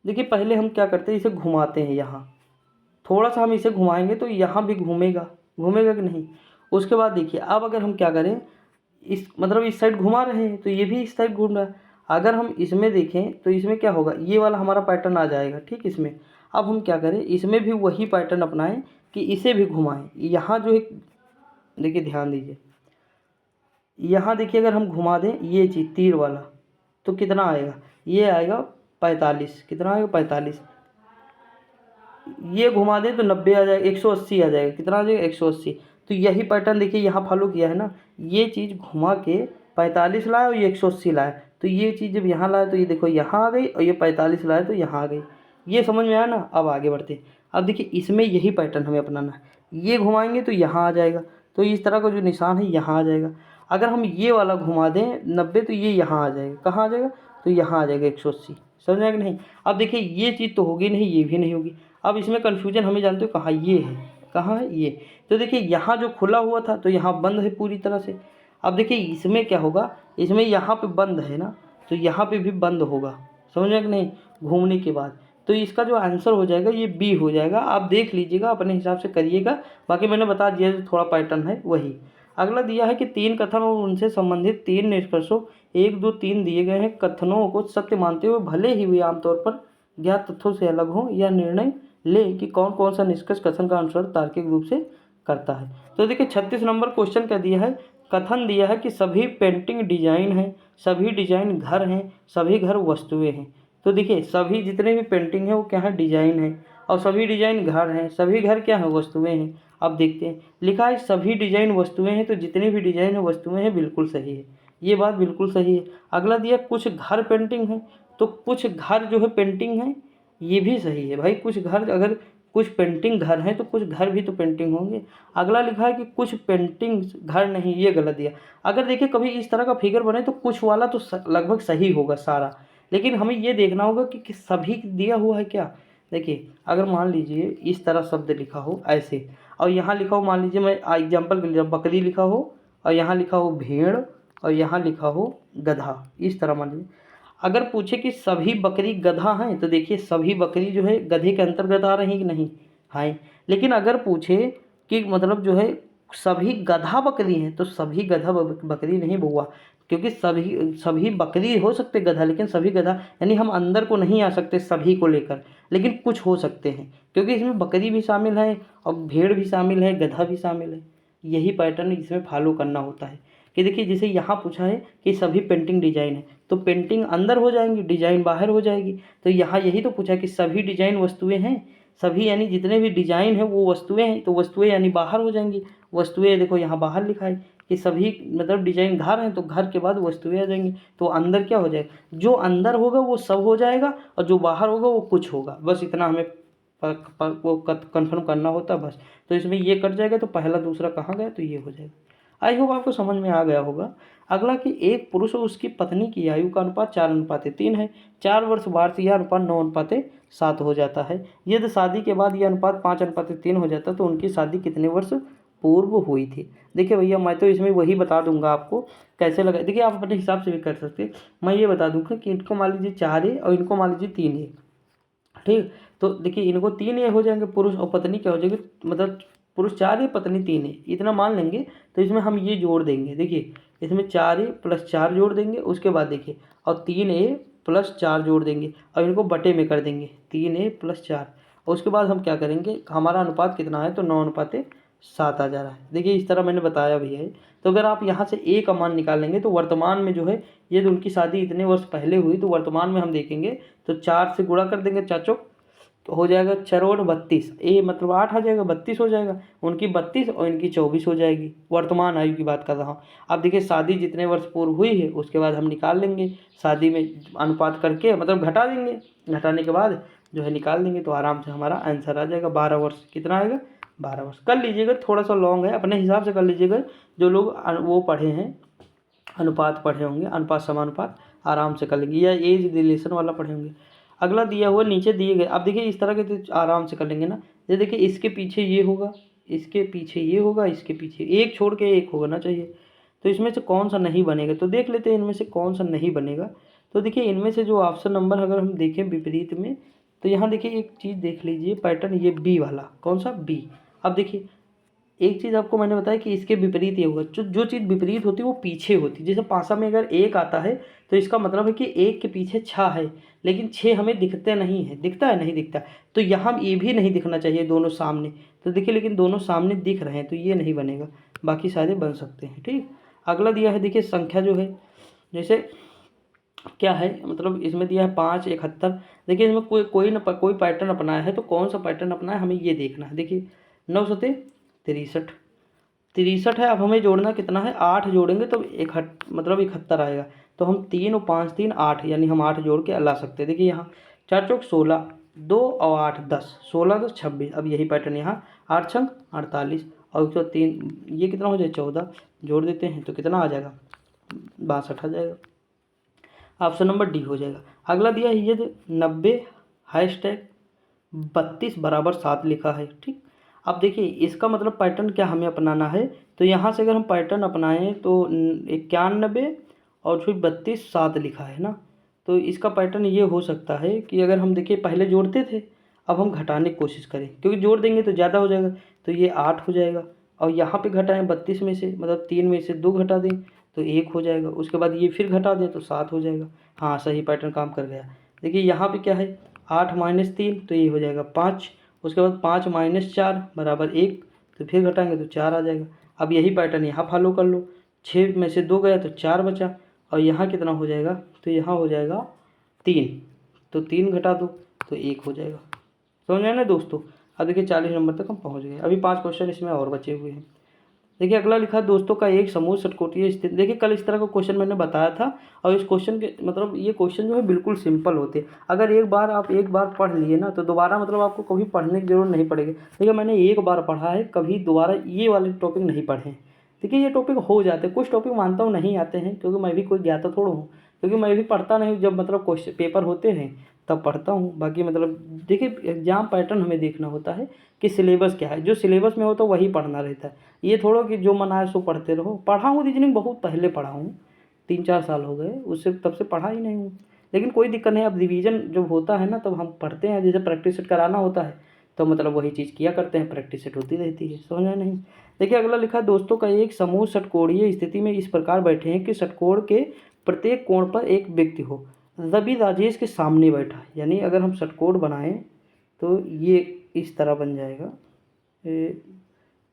देखिए पहले हम क्या करते हैं, इसे घुमाते हैं। यहाँ थोड़ा सा हम इसे घुमाएंगे तो यहाँ भी घूमेगा, घूमेगा कि नहीं? उसके बाद देखिए अब अगर हम क्या करें, इस मतलब इस साइड घुमा रहे हैं तो ये भी इस साइड घूम रहा है। अगर हम इसमें देखें तो इसमें क्या होगा, ये वाला हमारा पैटर्न आ जाएगा। ठीक, इसमें अब हम क्या करें, इसमें भी वही पैटर्न अपनाएं कि इसे भी घुमाएं। यहाँ जो एक देखिए ध्यान दीजिए, यहाँ देखिए अगर हम घुमा दें ये चीज़ तीर वाला, तो कितना आएगा? ये आएगा 45। कितना आएगा? 45। ये घुमा दें तो 90 आ जाएगा, 180 आ जाएगा। कितना आ जाएगा? 180। तो यही पैटर्न देखिए यहाँ फॉलो किया है ना, ये चीज़ घुमा के 45 लाया और ये 180 लाया। तो ये चीज़ जब यहाँ लाया तो ये देखो यहाँ आ गई, और ये 45 लाया तो यहाँ आ गई। ये समझ में आया ना? अब आगे बढ़ते हैं। अब देखिए इसमें यही पैटर्न हमें अपनाना है। ये घुमाएंगे तो यहाँ आ जाएगा, तो इस तरह का जो निशान है यहाँ आ जाएगा। अगर हम ये वाला घुमा दें 90 तो ये यहाँ आ जाएगा। कहाँ आ जाएगा? तो यहाँ आ जाएगा 180। समझ में आया कि नहीं? अब देखिए ये चीज़ तो होगी नहीं, ये भी नहीं होगी। अब इसमें कन्फ्यूजन हमें जानते हो कहाँ, ये है। कहाँ है? ये। तो देखिए यहाँ जो खुला हुआ था तो यहाँ बंद है पूरी तरह से। अब देखिए इसमें क्या होगा, इसमें यहाँ पे बंद है ना, तो यहाँ पे भी बंद होगा। समझ में कि नहीं? घूमने के बाद। तो इसका जो आंसर हो जाएगा ये बी हो जाएगा। आप देख लीजिएगा, अपने हिसाब से करिएगा, बाकी मैंने बता दिया जो थोड़ा पैटर्न है वही। अगला दिया है कि 3 कथन और उनसे संबंधित 3 निष्कर्षों 1, 2, 3 दिए गए हैं। कथनों को सत्य मानते हुए भले ही वे आमतौर पर ज्ञात तथ्यों से अलग हों, यह निर्णय ले कि कौन कौन सा निष्कर्ष कथन का अनुसरण तार्किक रूप से करता है। तो देखिए 36 नंबर क्वेश्चन क्या दिया है, कथन दिया है कि सभी पेंटिंग डिजाइन हैं, सभी डिजाइन घर हैं, सभी घर वस्तुएं हैं। तो देखिए सभी जितने भी पेंटिंग है वो क्या है, डिजाइन है, और सभी डिजाइन घर हैं, सभी घर क्या है, वस्तुएं हैं। अब देखते हैं, लिखा है सभी डिजाइन वस्तुएं हैं, तो जितने भी डिजाइन है वस्तुएं हैं, बिल्कुल सही है, ये बात बिल्कुल सही है। अगला दिया कुछ घर पेंटिंग है, तो कुछ घर जो है पेंटिंग है, ये भी सही है भाई। कुछ घर, अगर कुछ पेंटिंग घर हैं तो कुछ घर भी तो पेंटिंग होंगे। अगला लिखा है कि कुछ पेंटिंग घर नहीं, ये गलत दिया। अगर देखिए कभी इस तरह का फिगर बने तो कुछ वाला तो लगभग सही होगा सारा, लेकिन हमें ये देखना होगा कि सभी दिया हुआ है क्या। देखिए अगर मान लीजिए इस तरह शब्द लिखा हो ऐसे, और यहाँ लिखा हो, मान लीजिए मैं एग्जाम्पल के लिए बकरी लिखा हो, और यहाँ लिखा हो भेड़, और यहाँ लिखा हो गधा, इस तरह मान लीजिए। अगर पूछे कि सभी बकरी गधा हैं, तो देखिए सभी बकरी जो है गधे के अंतर्गत आ रही कि नहीं, हैं। लेकिन अगर पूछे कि मतलब जो है सभी गधा बकरी हैं, तो सभी गधा बकरी नहीं बउआ, क्योंकि सभी सभी बकरी हो सकते गधा, लेकिन सभी गधा यानी हम अंदर को नहीं आ सकते सभी को लेकर, लेकिन कुछ हो सकते हैं, क्योंकि इसमें बकरी भी शामिल है और भेड़ भी शामिल है, गधा भी शामिल है। यही पैटर्न इसमें फॉलो करना होता है कि देखिए जैसे यहाँ पूछा है कि सभी पेंटिंग डिजाइन है, तो पेंटिंग अंदर हो जाएंगी, डिजाइन बाहर हो जाएगी। तो यहाँ यही तो पूछा कि सभी डिजाइन वस्तुएं हैं, सभी यानी जितने भी डिजाइन है वो वस्तुएं हैं, तो वस्तुएं यानी बाहर हो जाएंगी। वस्तुएं देखो यहाँ बाहर लिखा है कि सभी मतलब डिजाइन घर हैं, तो घर के बाद वस्तुएं आ जाएंगी, तो अंदर क्या हो जाएगा, जो अंदर होगा वो सब हो जाएगा, और जो बाहर होगा वो कुछ होगा। बस इतना हमें वो कन्फर्म करना होता है बस। तो इसमें ये कट जाएगा, तो पहला दूसरा कहाँ गया, तो ये हो जाएगा। आई होप आपको समझ में आ गया होगा। अगला कि एक पुरुष और उसकी पत्नी की आयु का अनुपात 4:3 है। 4 वर्ष बाद से यह अनुपात 9:7 हो जाता है। यदि शादी के बाद यह अनुपात 5:3 हो जाता तो उनकी शादी कितने वर्ष पूर्व हुई थी। देखिए भैया मैं तो इसमें वही बता दूंगा आपको कैसे लगा। देखिए आप अपने हिसाब से भी कर सकते हैं। मैं ये बता दूंगा कि इनको मान लीजिए 4 है और इनको मान लीजिए 3 है, ठीक। तो देखिए इनको 3 ए हो जाएंगे, पुरुष और पत्नी क्या हो जाएगी, मतलब पुरुष 4 है पत्नी 3 है, इतना मान लेंगे। तो इसमें हम ये जोड़ देंगे, देखिए इसमें 4 ए प्लस 4 जोड़ देंगे, उसके बाद देखिए और 3 ए प्लस 4 जोड़ देंगे, और इनको बटे में कर देंगे 3 ए प्लस 4, और उसके बाद हम क्या करेंगे, हमारा अनुपात कितना है, तो 9:7 आ जा रहा है। देखिए इस तरह मैंने बताया भी है। तो अगर आप यहाँ से ए का मान निकालेंगे तो वर्तमान में जो है ये जो उनकी शादी इतने वर्ष पहले हुई, तो वर्तमान में हम देखेंगे तो 4 से गुणा कर देंगे चाचो, तो हो जाएगा 4×32, ए मतलब 8 आ जाएगा, 32 हो जाएगा। उनकी 32 और इनकी 24 हो जाएगी। वर्तमान आयु की बात कर रहा हूँ। अब देखिए शादी जितने वर्ष पूर्व हुई है उसके बाद हम निकाल लेंगे, शादी में अनुपात करके मतलब घटा देंगे, घटाने के बाद जो है निकाल देंगे, तो आराम से हमारा आंसर आ जाएगा 12 वर्ष। कितना आएगा, 12 वर्ष। कर लीजिएगा, थोड़ा सा लॉन्ग है, अपने हिसाब से कर लीजिएगा। जो लोग वो पढ़े हैं, अनुपात पढ़े होंगे, अनुपात समानुपात, आराम से कर लेंगे, या एज रिलेशन वाला पढ़े होंगे। अगला दिया हुआ नीचे दिए गए, अब देखिए इस तरह के तो आराम से कर लेंगे ना। ये देखिए इसके पीछे ये होगा, इसके पीछे ये होगा, इसके पीछे एक छोड़ के एक होना चाहिए। तो इसमें से कौन सा नहीं बनेगा, तो देख लेते हैं इनमें से कौन सा नहीं बनेगा। तो देखिए इनमें से जो ऑप्शन नंबर अगर हम देखें विपरीत में, तो यहाँ देखिए एक चीज़ देख लीजिए पैटर्न, ये बी वाला, कौन सा, बी। अब देखिए एक चीज़ आपको मैंने बताया कि इसके विपरीत ये होगा, जो चीज़ विपरीत होती है वो पीछे होती है। जैसे पासा में अगर 1 आता है तो इसका मतलब है कि 1 के पीछे 6 है, लेकिन 6 हमें दिखते नहीं है, दिखता है, नहीं दिखता। तो यहाँ ये भी नहीं दिखना चाहिए दोनों सामने। तो देखिए लेकिन दोनों सामने दिख रहे हैं, तो ये नहीं बनेगा, बाकी सारे बन सकते हैं, ठीक। अगला दिया है देखिए संख्या जो है, जैसे क्या है, मतलब इसमें दिया है 5, 71। देखिए इसमें कोई पैटर्न अपनाया है, तो कौन सा पैटर्न अपनाया है हमें ये देखना है। देखिए 9 63 है। अब हमें जोड़ना कितना है, 8 जोड़ेंगे तो मतलब 71 आएगा। तो हम 3 और 5 3 8, यानी हम 8 जोड़ के ला सकते हैं। देखिए यहाँ 4 चौक 16, 2 और 8 10, 16 2 26। अब यही पैटर्न यहाँ 8 छंग 48, और 103, ये कितना हो जाए 14, जोड़ देते हैं तो कितना आ जाएगा, 62 आ जाएगा। ऑप्शन नंबर डी हो जाएगा। अगला दिया है ये 90#32 = 7 लिखा है, ठीक। अब देखिए इसका मतलब पैटर्न क्या हमें अपनाना है, तो यहाँ से अगर हम पैटर्न अपनाएं तो 91 और फिर 32 7 लिखा है ना, तो इसका पैटर्न ये हो सकता है कि अगर हम देखिए पहले जोड़ते थे, अब हम घटाने की कोशिश करें, क्योंकि जोड़ देंगे तो ज़्यादा हो जाएगा, तो ये 8 हो जाएगा। और यहाँ पे घटाएं 32 में से, मतलब 3 में से 2 घटा दें तो 1 हो जाएगा। उसके बाद ये फिर घटा दें तो 7 हो जाएगा। हाँ, सही पैटर्न काम कर गया। देखिए यहाँ पे क्या है, 8 - 3 तो ये हो जाएगा 5। उसके बाद 5 - 4 बराबर 1, तो फिर घटाएंगे तो 4 आ जाएगा। अब यही पैटर्न यहाँ फॉलो कर लो, 6 में से 2 गया तो 4 बचा, और यहाँ कितना हो जाएगा, तो यहाँ हो जाएगा 3, तो 3 घटा दो तो 1 हो जाएगा। समझ में आया ना दोस्तों। अब देखिए 40 नंबर तक हम पहुँच गए। अभी 5 क्वेश्चन इसमें और बचे हुए हैं। देखिए अगला लिखा है, दोस्तों का एक समूह षटकोणीय स्थित। देखिए कल इस तरह का क्वेश्चन मैंने बताया था, और इस क्वेश्चन के मतलब ये क्वेश्चन जो है बिल्कुल सिंपल होते हैं। अगर एक बार पढ़ लिए ना, तो दोबारा मतलब आपको कभी पढ़ने की जरूरत नहीं पड़ेगी। देखिए मैंने एक बार पढ़ा है, कभी दोबारा ये वाले टॉपिक नहीं पढ़े हैं। देखिए ये टॉपिक हो जाते हैं, कुछ टॉपिक मानता हूँ नहीं आते हैं, क्योंकि मैं भी कोई ज्ञाता थोड़ा हूँ, क्योंकि मैं भी पढ़ता नहीं हूँ। जब मतलब क्वेश्चन पेपर होते हैं तब पढ़ता हूँ। बाकी मतलब देखिए एग्जाम पैटर्न हमें देखना होता है कि सिलेबस क्या है, जो सिलेबस में हो तो वही पढ़ना रहता है। ये थोड़ा कि जो मन आए सो पढ़ते रहो। पढ़ा हूँ रीजनिंग, बहुत पहले पढ़ा हूँ, 3-4 साल हो गए, उससे तब से पढ़ा ही नहीं हूँ। लेकिन कोई दिक्कत नहीं, अब रिवीजन जब होता है ना तब हम पढ़ते हैं, जैसे प्रैक्टिस सेट कराना होता है तो मतलब वही चीज़ किया करते हैं, प्रैक्टिस सेट होती रहती है। समझ में नहीं। देखिए अगला लिखा है, दोस्तों का एक समूह षटकोणीय स्थिति में इस प्रकार बैठे हैं कि षटकोण के प्रत्येक कोण पर एक व्यक्ति हो। रवि राजेश के सामने बैठा है, यानी अगर हम षटकोण बनाएं तो ये इस तरह बन जाएगा,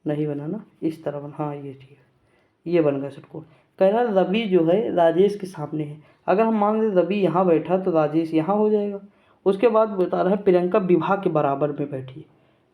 नहीं बना ना, इस तरह बन, हाँ ये ठीक है, ये बन गया षटकोण। कह रहा है रवि जो है राजेश के सामने है। अगर हम मान लें रवि यहाँ बैठा तो राजेश यहाँ हो जाएगा। उसके बाद बता रहा है प्रियंका विभा के बराबर में बैठी है।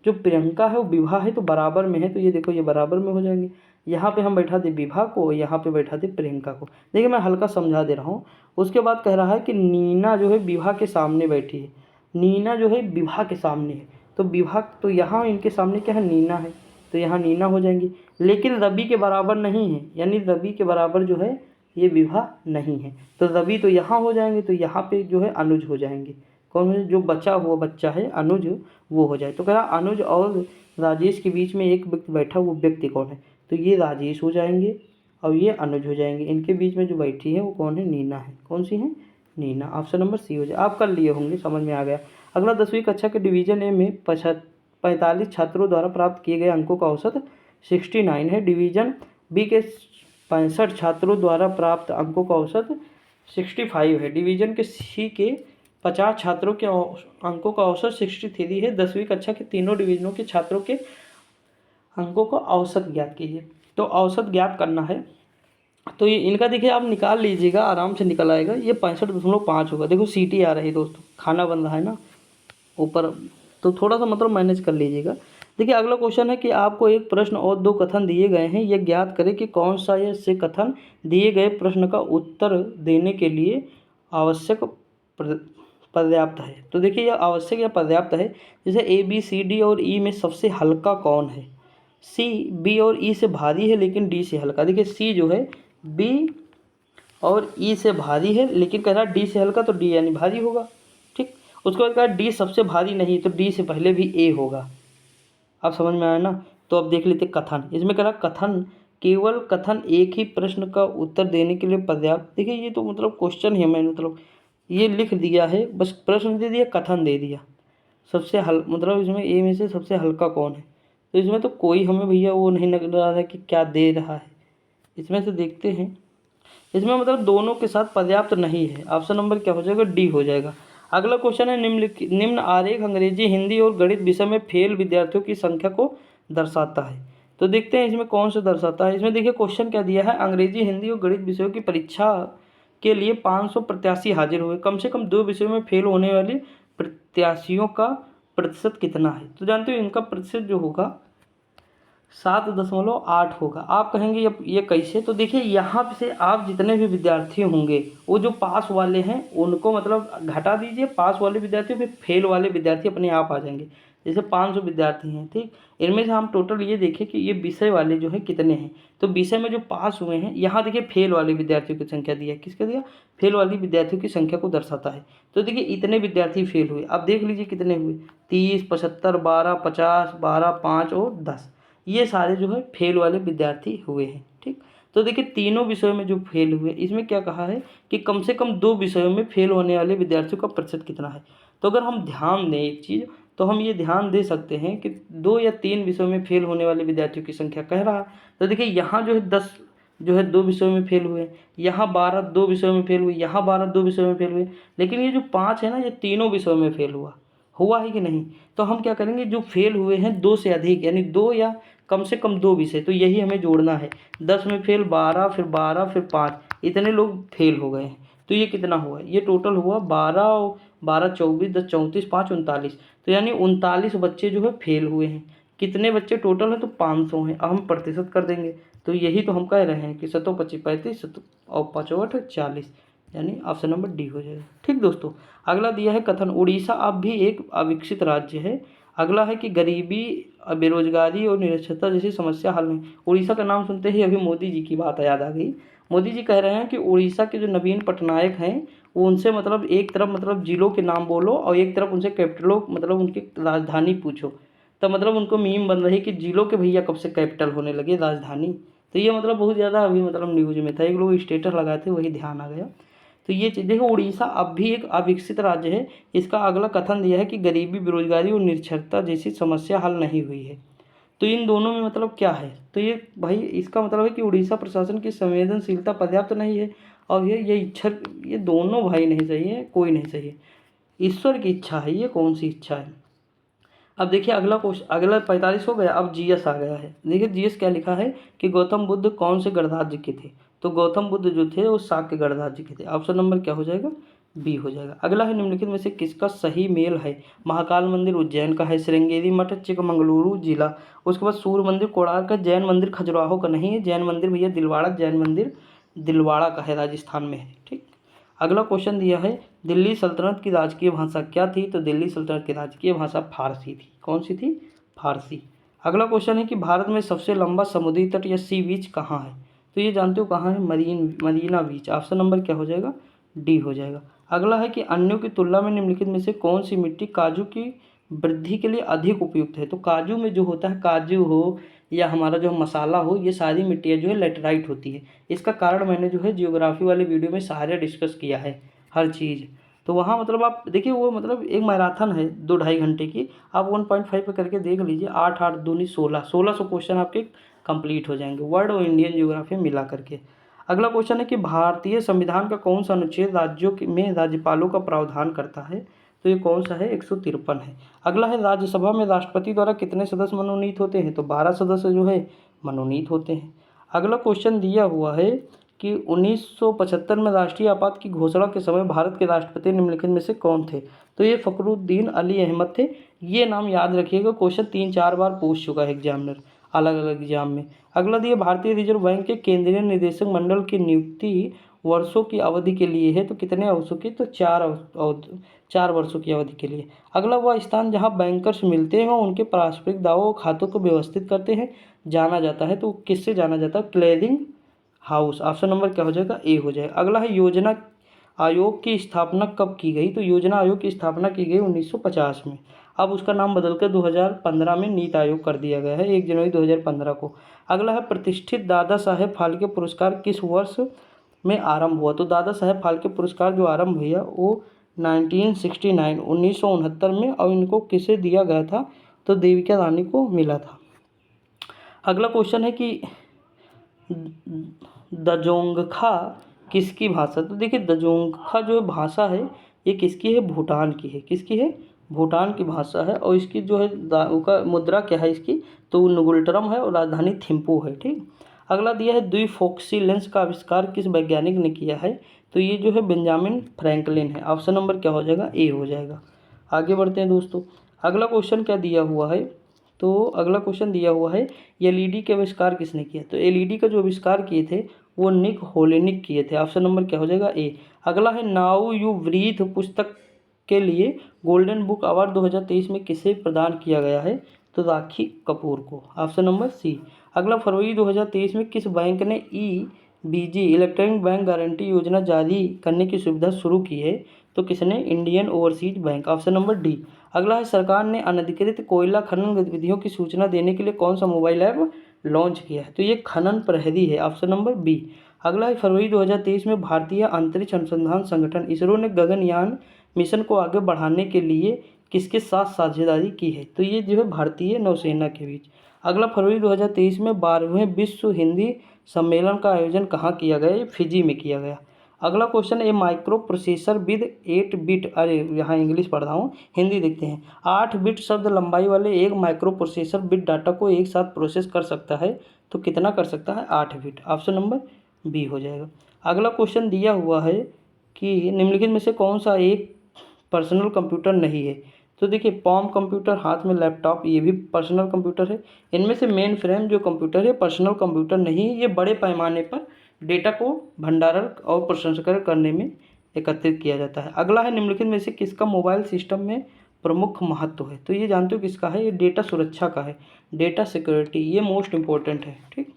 जो प्रियंका है वो विभा है तो बराबर में है, तो ये देखो ये बराबर में हो जाएंगे। यहाँ पे हम बैठा दे विभा को, यहाँ पे बैठा दे प्रियंका को। देखिए मैं हल्का समझा दे रहा हूँ। उसके बाद कह रहा है कि नीना जो है विभा के सामने बैठी है। नीना जो है विभा के सामने है, तो विभा तो यहाँ इनके सामने क्या है, नीना है, तो यहाँ नीना हो जाएंगी। लेकिन रवि के बराबर नहीं है, यानी रवि के बराबर जो है ये विभा नहीं है, तो रवि तो यहाँ हो जाएंगे, तो यहाँ पे जो है अनुज हो जाएंगे। कौन है जो बचा हुआ बच्चा है अनुज, वो हो जाए। तो कह रहा अनुज और राजेश के बीच में एक व्यक्ति बैठा, वो व्यक्ति कौन है, तो ये राजेश हो जाएंगे और ये अनुज हो जाएंगे। इनके बीच में जो बैठी है वो कौन है, नीना है। कौन सी है, नीना। ऑप्शन नंबर सी हो जाए। आप कर लिए होंगे, समझ में आ गया। अगला 10वीं कक्षा के डिवीजन ए में 45 छात्रों द्वारा प्राप्त किए गए अंकों का औसत 69 है। डिवीजन बी के 65 छात्रों द्वारा प्राप्त अंकों का औसत 65 है। डिवीजन के सी के 50 छात्रों के अंकों का औसत 63 है। 10वीं कक्षा के तीनों डिवीजनों के छात्रों के अंकों का औसत ज्ञात कीजिए। तो औसत ज्ञात करना है, तो ये इनका देखिए आप निकाल लीजिएगा, आराम से निकल आएगा। ये 65.5 होगा। देखो सीटी आ रही है दोस्तों, खाना बन रहा है ना ऊपर, तो थोड़ा सा मतलब मैनेज कर लीजिएगा। देखिए अगला क्वेश्चन है कि आपको एक प्रश्न और 2 कथन दिए गए हैं, यह ज्ञात करें कि कौन सा यह से कथन दिए गए प्रश्न का उत्तर देने के लिए आवश्यक पर्याप्त है। तो देखिए यह आवश्यक या पर्याप्त है। जैसे ए बी सी डी और ई में सबसे हल्का कौन है, सी बी और ई से भारी है लेकिन डी से हल्का। देखिए सी जो है बी और ई से भारी है, लेकिन कह रहा डी से हल्का, तो डी यानी भारी होगा। ठीक, उसके बाद कहा डी सबसे भारी नहीं, तो डी से पहले भी ए होगा। आप समझ में आया ना। तो अब देख लेते कथन। इसमें कह रहा कथन, केवल कथन एक ही प्रश्न का उत्तर देने के लिए पर्याप्त। देखिए ये तो मतलब क्वेश्चन ही मैंने मतलब ये लिख दिया है, बस प्रश्न दे दिया, कथन दे दिया। सबसे मतलब इसमें ए में से सबसे हल्का कौन है, तो इसमें तो कोई हमें भैया वो नहीं लग रहा है कि क्या दे रहा है। इसमें से देखते हैं, इसमें मतलब दोनों के साथ पर्याप्त नहीं है। ऑप्शन नंबर क्या हो जाएगा, डी हो जाएगा। अगला क्वेश्चन है निम्न आरेख अंग्रेजी, हिंदी और गणित विषय में फेल विद्यार्थियों की संख्या को दर्शाता है। तो देखते हैं इसमें कौन सा दर्शाता है। इसमें देखिए क्वेश्चन क्या दिया है, अंग्रेजी हिंदी और गणित विषयों की परीक्षा के लिए 500 प्रत्याशी हाजिर हुए, कम से कम 2 विषयों में फेल होने वाले प्रत्याशियों का प्रतिशत कितना है। तो जानते हो इनका प्रतिशत जो होगा 7.8 होगा। आप कहेंगे ये कैसे, तो देखिए यहाँ से आप जितने भी विद्यार्थी होंगे वो जो पास वाले हैं उनको मतलब घटा दीजिए, पास वाले विद्यार्थी, फिर फेल वाले विद्यार्थी अपने आप आ जाएंगे। जैसे 500 विद्यार्थी हैं, ठीक, इनमें से हम टोटल ये देखें कि ये विषय वाले जो है कितने हैं। तो विषय में जो पास हुए हैं, यहाँ देखिए फेल वाले विद्यार्थियों की संख्या दिया है। किसका दिया, फेल वाली विद्यार्थियों की संख्या को दर्शाता है। तो देखिए इतने विद्यार्थी फेल हुए, अब देख लीजिए कितने हुए, 30, 75, 12, 50, 12, 5 और 10। ये सारे जो है फेल वाले विद्यार्थी हुए हैं। ठीक, तो देखिए तीनों विषयों में जो फेल हुए, इसमें क्या कहा है कि कम से कम 2 विषयों में फेल होने वाले विद्यार्थियों का प्रतिशत कितना है। तो अगर हम ध्यान दें एक चीज़, तो हम ये ध्यान दे सकते हैं कि 2 या 3 विषयों में फेल होने वाले विद्यार्थियों की संख्या कह रहा है। तो देखिए यहाँ जो है 10 जो है 2 विषयों में फेल हुए, यहाँ 12 2 विषयों में फेल हुए, यहाँ 12 2 विषयों में फेल हुए, लेकिन ये जो 5 है ना, ये तीनों विषयों में फेल हुआ है कि नहीं। तो हम क्या करेंगे, जो फेल हुए हैं 2 से अधिक, यानी 2 या कम से कम 2 विषय, तो यही हमें जोड़ना है। 10 में फेल 12, फिर 12, फिर 5, इतने लोग फेल हो गए हैं। तो ये कितना हुआ, ये टोटल हुआ 12 12 24 10 34 5 39, तो यानी 39 बच्चे जो है फेल हुए हैं। कितने बच्चे टोटल है, तो 500 हैं। अब हम प्रतिशत कर देंगे, तो यही तो हम कह रहे हैं कि 7 25 35 और 5 8 40, यानी ऑप्शन नंबर डी हो जाएगा। ठीक दोस्तों, अगला दिया है कथन, उड़ीसा अब भी एक अविकसित राज्य है। अगला है कि गरीबी, बेरोजगारी और निरक्षरता जैसी समस्या हल नहीं। उड़ीसा का नाम सुनते ही अभी मोदी जी की बात याद आ गई। मोदी जी कह रहे हैं कि उड़ीसा के जो नवीन पटनायक हैं, वो उनसे मतलब एक तरफ मतलब जिलों के नाम बोलो और एक तरफ उनसे कैपिटलों मतलब उनकी राजधानी पूछो। तो मतलब उनको मीम बन रही कि जिलों के भैया कब से कैपिटल होने लगे राजधानी। तो ये मतलब बहुत ज़्यादा अभी मतलब न्यूज़ में था, एक लोग स्टेटस लगाए थे, वही ध्यान आ गया। तो ये चीज़ देखो, उड़ीसा अब भी एक अविकसित राज्य है। इसका अगला कथन दिया है कि गरीबी, बेरोजगारी और निरक्षरता जैसी समस्या हल नहीं हुई है। तो इन दोनों में मतलब क्या है, तो ये भाई इसका मतलब है कि उड़ीसा प्रशासन की संवेदनशीलता पर्याप्त नहीं है, और ये इच्छा, ये दोनों भाई नहीं सही है, कोई नहीं सही है। ईश्वर की इच्छा है, ये कौन सी इच्छा है। अब देखिए अगला क्वेश्चन, अगला 45 हो गया, अब जीएस आ गया है। देखिए जीएस क्या लिखा है कि गौतम बुद्ध कौन से गणराज्य के थे। तो गौतम बुद्ध जो थे वो शाक्य गणराज्य के थे। ऑप्शन नंबर क्या हो जाएगा, बी हो जाएगा। अगला है निम्नलिखित में से किसका सही मेल है। महाकाल मंदिर उज्जैन का है, श्रृंगेरी मठ चिकमंगलुरु जिला, उसके बाद सूर्य मंदिर कोणार्क का, जैन मंदिर खजुराहो का नहीं है, जैन मंदिर भैया दिलवाड़ा, जैन मंदिर दिलवाड़ा का है, राजस्थान में है। ठीक, अगला क्वेश्चन दिया है दिल्ली सल्तनत की राजकीय भाषा क्या थी। तो दिल्ली सल्तनत की राजकीय भाषा फारसी थी। कौन सी थी, फारसी। अगला क्वेश्चन है कि भारत में सबसे लंबा समुद्री तट या सी बीच कहाँ है। तो ये जानते हो कहाँ है, मरीना बीच। ऑप्शन नंबर क्या हो जाएगा, डी हो जाएगा। अगला है कि अन्यों की तुलना में निम्नलिखित में से कौन सी मिट्टी काजू की वृद्धि के लिए अधिक उपयुक्त है। तो काजू में जो होता है, काजू हो या हमारा जो मसाला हो, ये सारी मिट्टियाँ जो है लेटराइट होती है। इसका कारण मैंने जो है जियोग्राफी वाले वीडियो में सारे डिस्कस किया है हर चीज़। तो वहाँ मतलब आप देखिए, वो मतलब एक मैराथन है 2-2.5 घंटे की, आप 1.5 पे करके देख लीजिए, 8 8 दूनी 1600 क्वेश्चन आपके कंप्लीट हो जाएंगे, वर्ल्ड और इंडियन जियोग्राफी मिला करके। अगला क्वेश्चन है कि भारतीय संविधान का कौन सा अनुच्छेद राज्यों में राज्यपालों का प्रावधान करता है। तो ये कौन सा है, 153 है। अगला है राज्यसभा में राष्ट्रपति द्वारा कितने सदस्य मनोनीत होते हैं। तो 12 सदस्य जो है मनोनीत होते हैं। अगला क्वेश्चन दिया हुआ है कि 1975 में राष्ट्रीय आपात की घोषणा के समय भारत के राष्ट्रपति निम्नलिखित में से कौन थे। तो ये फ़खरुद्दीन अली अहमद थे। ये नाम याद रखिएगा, क्वेश्चन 3-4 बार पूछ चुका है एग्जामिनर अलग अलग एग्जाम में। अगला दिया भारतीय रिजर्व बैंक के केंद्रीय निदेशक मंडल की नियुक्ति वर्षों की अवधि के लिए है। तो कितने वर्षों की, तो 4 वर्षों की अवधि के लिए। अगला वह स्थान जहां बैंकर्स मिलते हैं और उनके पारस्परिक दावों और खातों को व्यवस्थित करते हैं जाना जाता है। तो किससे जाना जाता है, क्लियरिंग हाउस। ऑप्शन नंबर क्या हो जाएगा, ए हो जाएगा। अगला है योजना आयोग की स्थापना कब की गई। तो योजना आयोग की स्थापना की गई 1950 में। अब उसका नाम बदलकर 2015 में नीति आयोग कर दिया गया है, 1 जनवरी 2015 को। अगला है प्रतिष्ठित दादा साहेब फाल्के पुरस्कार किस वर्ष में आरंभ हुआ। तो दादा साहेब फाल्के पुरस्कार जो आरंभ हुआ वो 1969 में, और इनको किसे दिया गया था, तो देविका रानी को मिला था। अगला क्वेश्चन है कि दजोंगखा किसकी भाषा। तो देखिए दजोंगखा जो भाषा है ये किसकी है, भूटान की है। किसकी है, भूटान की भाषा है। और इसकी जो है का मुद्रा क्या है इसकी, तो नुगुल्टरम है और राजधानी थिम्पू है। ठीक, अगला दिया है द्विफोक्सी लेंस का आविष्कार किस वैज्ञानिक ने किया है। तो ये जो है बेंजामिन फ्रैंकलिन है। ऑप्शन नंबर क्या हो जाएगा, ए हो जाएगा। आगे बढ़ते हैं दोस्तों। अगला क्वेश्चन क्या दिया हुआ है, तो अगला क्वेश्चन दिया हुआ है एलईडी के आविष्कार किसने किया। तो एलईडी का जो आविष्कार किए थे वो निक होलेनिक किए थे। ऑप्शन नंबर क्या हो जाएगा, ए। अगला है नाउ यू ब्रीथ पुस्तक के लिए गोल्डन बुक अवार्ड 2023 में किसे प्रदान किया गया है। तो राखी कपूर को। Option number C. अगला फरवरी 2023 में किस बैंक ने ईबीजी इलेक्ट्रॉनिक बैंक गारंटी योजना जारी करने की सुविधा शुरू की है। तो किसने? Indian overseas bank, option number D. अगला है सरकार ने अनधिकृत कोयला खनन गतिविधियों की सूचना देने के लिए कौन सा मोबाइल ऐप लॉन्च किया है? तो ये खनन प्रहरी है, ऑप्शन नंबर बी। अगला है फरवरी 2023 में भारतीय अंतरिक्ष अनुसंधान संगठन इसरो ने गगनयान मिशन को आगे बढ़ाने के लिए किसके साथ साझेदारी की है? तो ये जो है भारतीय नौसेना के बीच। अगला फरवरी 2023 में 12वें विश्व हिंदी सम्मेलन का आयोजन कहाँ किया गया? ये फिजी में किया गया। अगला question, A micro processor with 8 bit, अरे यहाँ इंग्लिश पढ़ रहा हूँ, हिंदी देखते हैं। 8 बिट शब्द लंबाई वाले एक माइक्रो प्रोसेसर बिट डाटा को एक साथ प्रोसेस कर सकता है, तो कितना कर सकता है? 8 बिट, ऑप्शन नंबर बी हो जाएगा। अगला क्वेश्चन दिया हुआ है कि निम्नलिखित में से कौन सा एक पर्सनल कंप्यूटर नहीं है? तो देखिए पॉम कंप्यूटर, हाथ में लैपटॉप, ये भी पर्सनल कंप्यूटर है। इनमें से मेन फ्रेम जो कंप्यूटर है पर्सनल कंप्यूटर नहीं है, ये बड़े पैमाने पर डेटा को भंडारण और प्रसंस्करण करने में एकत्रित किया जाता है। अगला है निम्नलिखित में से किसका मोबाइल सिस्टम में प्रमुख महत्व है? तो ये जानते हो किसका है? ये डेटा सुरक्षा का है, डेटा सिक्योरिटी, ये मोस्ट इम्पोर्टेंट है। ठीक,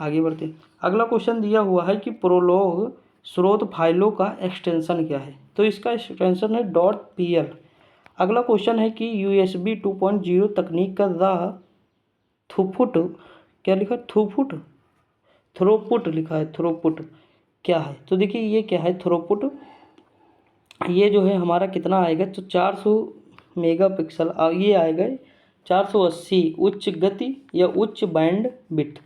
आगे बढ़ते हैं। अगला क्वेश्चन दिया हुआ है कि प्रोलॉग स्रोत फाइलों का एक्सटेंशन क्या है? तो इसका एक्सटेंशन है .pl। अगला क्वेश्चन है कि USB 2.0 तकनीक का थ्रूपुट, क्या लिखा? थ्रूपुट लिखा है, थ्रूपुट क्या है? तो देखिए ये क्या है थ्रूपुट, ये जो है हमारा कितना आएगा? तो 400 मेगापिक्सल ये आएगा, 480 उच्च गति या उच्च बैंड बिट।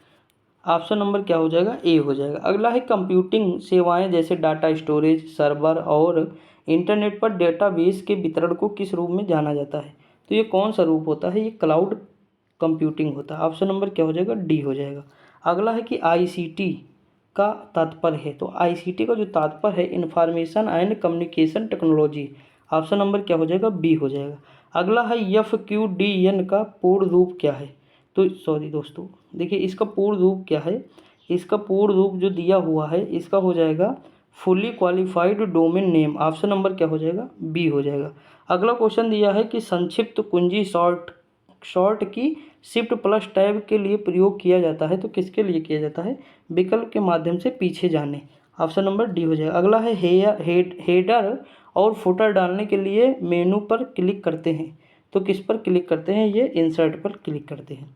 ऑप्शन नंबर क्या हो जाएगा? ए हो जाएगा। अगला है कंप्यूटिंग सेवाएं जैसे डाटा स्टोरेज, सर्वर और इंटरनेट पर डेटाबेस के वितरण को किस रूप में जाना जाता है? तो ये कौन सा रूप होता है? ये क्लाउड कंप्यूटिंग होता है, ऑप्शन नंबर क्या हो जाएगा? डी हो जाएगा। अगला है कि ICT का तात्पर्य है, तो ICT का जो तात्पर्य है information and communication technology, option number क्या हो जाएगा? बी हो जाएगा। अगला है FQDN का पूर्ण रूप क्या है? तो सॉरी दोस्तों, देखिए इसका पूर्ण रूप क्या है? इसका पूर्ण रूप जो दिया हुआ है इसका हो जाएगा fully qualified domain name, option number क्या हो जाएगा? बी हो जाएगा। अगला क्वेश्चन दिया है कि संक्षिप्त कुंजी शॉर्ट की शिफ्ट प्लस टैब के लिए प्रयोग किया जाता है, तो किसके लिए किया जाता है? विकल्प के माध्यम से पीछे जाने, ऑप्शन नंबर डी हो जाएगा। अगला है हेडर और फुटर डालने के लिए मेनू पर क्लिक करते हैं, तो किस पर क्लिक करते हैं? ये इंसर्ट पर क्लिक करते हैं।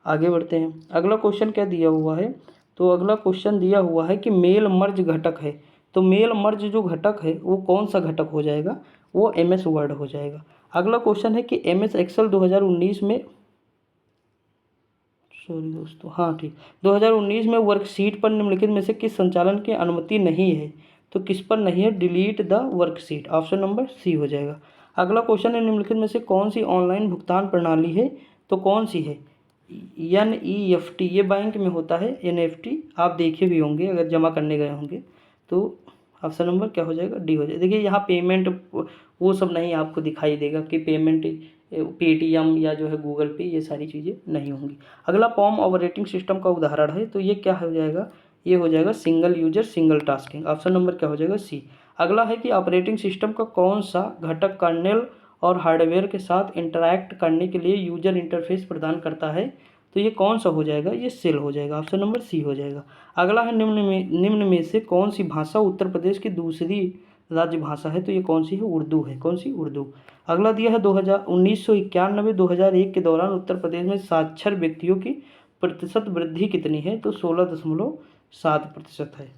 आगे बढ़ते हैं। अगला क्वेश्चन क्या दिया हुआ है? तो अगला क्वेश्चन दिया हुआ है कि मेल मर्ज घटक है, तो मेल मर्ज जो घटक है वो कौन सा घटक हो जाएगा? वो MS वर्ड हो जाएगा। अगला क्वेश्चन है कि MS एक्सेल 2019 में, सॉरी दोस्तों, हाँ ठीक, 2019 में वर्कशीट पर निम्नलिखित में से किस संचालन की अनुमति नहीं है? तो किस पर नहीं है? Delete the worksheet, option number C हो जाएगा। अगला क्वेश्चन है निम्नलिखित में से कौन सी ऑनलाइन भुगतान प्रणाली है? तो कौन सी है? NEFT, ये बैंक में होता है NEFT, आप देखे भी होंगे अगर जमा करने गए होंगे, तो ऑप्शन नंबर क्या हो जाएगा? डी हो जाएगा। देखिए यहाँ पेमेंट वो सब नहीं आपको दिखाई देगा कि पेमेंट पेटीएम या जो है गूगल पे, ये सारी चीज़ें नहीं होंगी। अगला पॉम ऑपरेटिंग सिस्टम का उदाहरण है, तो ये क्या हो जाएगा? ये हो जाएगा single user single tasking, option number क्या हो जाएगा? सी। अगला है कि ऑपरेटिंग सिस्टम का कौन सा घटक कर्नेल और हार्डवेयर के साथ इंटरैक्ट करने के लिए यूजर इंटरफेस प्रदान करता है? तो ये कौन सा हो जाएगा? ये सेल हो जाएगा, ऑप्शन नंबर सी हो जाएगा। अगला है निम्न में से कौन सी भाषा उत्तर प्रदेश की दूसरी राज्य भाषा है? तो ये कौन सी है? उर्दू है। कौन सी? उर्दू। अगला दिया है 1991-2001 के दौरान उत्तर प्रदेश में साक्षर व्यक्तियों की प्रतिशत वृद्धि कितनी है? तो 16.7% है।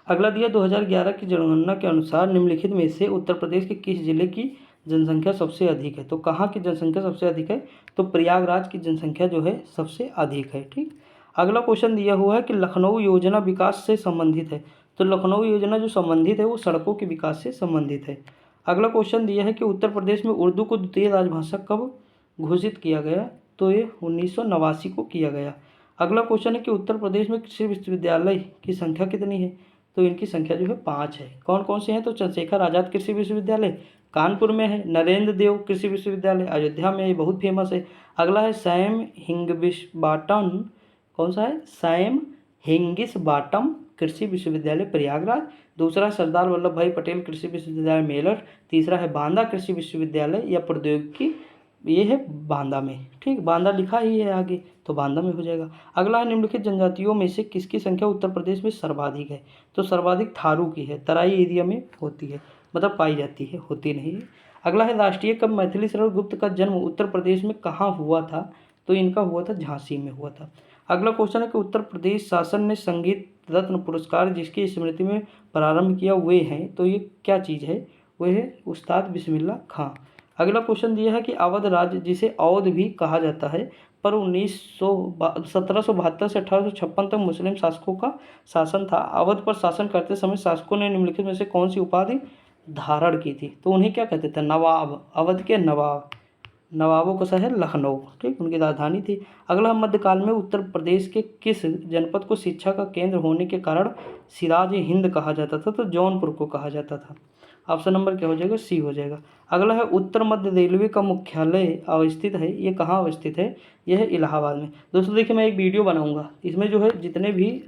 अगला दिया 2011 की जनगणना के अनुसार निम्नलिखित में से उत्तर प्रदेश के किस जिले की जनसंख्या सबसे अधिक है? तो कहाँ की जनसंख्या सबसे अधिक है? तो प्रयागराज की जनसंख्या जो है सबसे अधिक है। ठीक, अगला क्वेश्चन दिया हुआ है कि लखनऊ योजना विकास से संबंधित है, तो लखनऊ योजना जो संबंधित है वो सड़कों के विकास से संबंधित है। अगला क्वेश्चन दिया है कि उत्तर प्रदेश में उर्दू को द्वितीय राजभाषा कब घोषित किया गया? तो ये 1989 को किया गया। अगला क्वेश्चन है कि उत्तर प्रदेश में कृषि विश्वविद्यालय की संख्या कितनी है? तो इनकी संख्या जो है 5 है। कौन कौन से हैं? तो चंद्रशेखर आज़ाद कृषि विश्वविद्यालय कानपुर में है, नरेंद्र देव कृषि विश्वविद्यालय अयोध्या में, ये बहुत फेमस है। अगला है सैम हिंगिसबाटम, कौन सा है? सैम हिंगिसबाटम कृषि विश्वविद्यालय प्रयागराज। दूसरा सरदार वल्लभ भाई पटेल कृषि विश्वविद्यालय मेरठ। तीसरा है बांदा कृषि विश्वविद्यालय या प्रौद्योगिकी, ये है बांदा में। ठीक, बांदा लिखा ही है आगे, तो बांदा में हो जाएगा। अगला है निम्नलिखित जनजातियों में से किसकी संख्या उत्तर प्रदेश में सर्वाधिक है? तो सर्वाधिक थारू की है, तराई एरिया में होती है। मतलब पाई जाती है, होती नहीं है। अगला है राष्ट्रीय कवि मैथिली शरण गुप्त का जन्म उत्तर प्रदेश में कहाँ हुआ था? तो इनका हुआ था झांसी में हुआ था। अगला क्वेश्चन है कि उत्तर प्रदेश शासन ने संगीत रत्न पुरस्कार जिसकी स्मृति में प्रारंभ किया वे हैं, तो ये क्या चीज़ है? वह है उस्ताद बिस्मिल्लाह खां। अगला क्वेश्चन दिया है कि अवध राज्य जिसे अवध भी कहा जाता है पर 1772 से 1856 तक मुस्लिम शासकों का शासन था। अवध पर शासन करते समय शासकों ने निम्नलिखित में से कौन सी उपाधि धारण की थी? तो उन्हें क्या कहते थे? नवाब। अवध के नवाब। नवाबों का शहर लखनऊ, ठीक, उनकी राजधानी थी। अगला, मध्यकाल में उत्तर प्रदेश के किस जनपद को शिक्षा का केंद्र होने के कारण सिराज हिंद कहा जाता था? तो जौनपुर को कहा जाता था। ऑप्शन नंबर क्या हो जाएगा? सी हो जाएगा। अगला है उत्तर मध्य रेलवे का मुख्यालय अवस्थित है, ये कहाँ अवस्थित है? यह है इलाहाबाद में। दोस्तों देखिए, मैं एक वीडियो बनाऊंगा, इसमें जो है जितने भी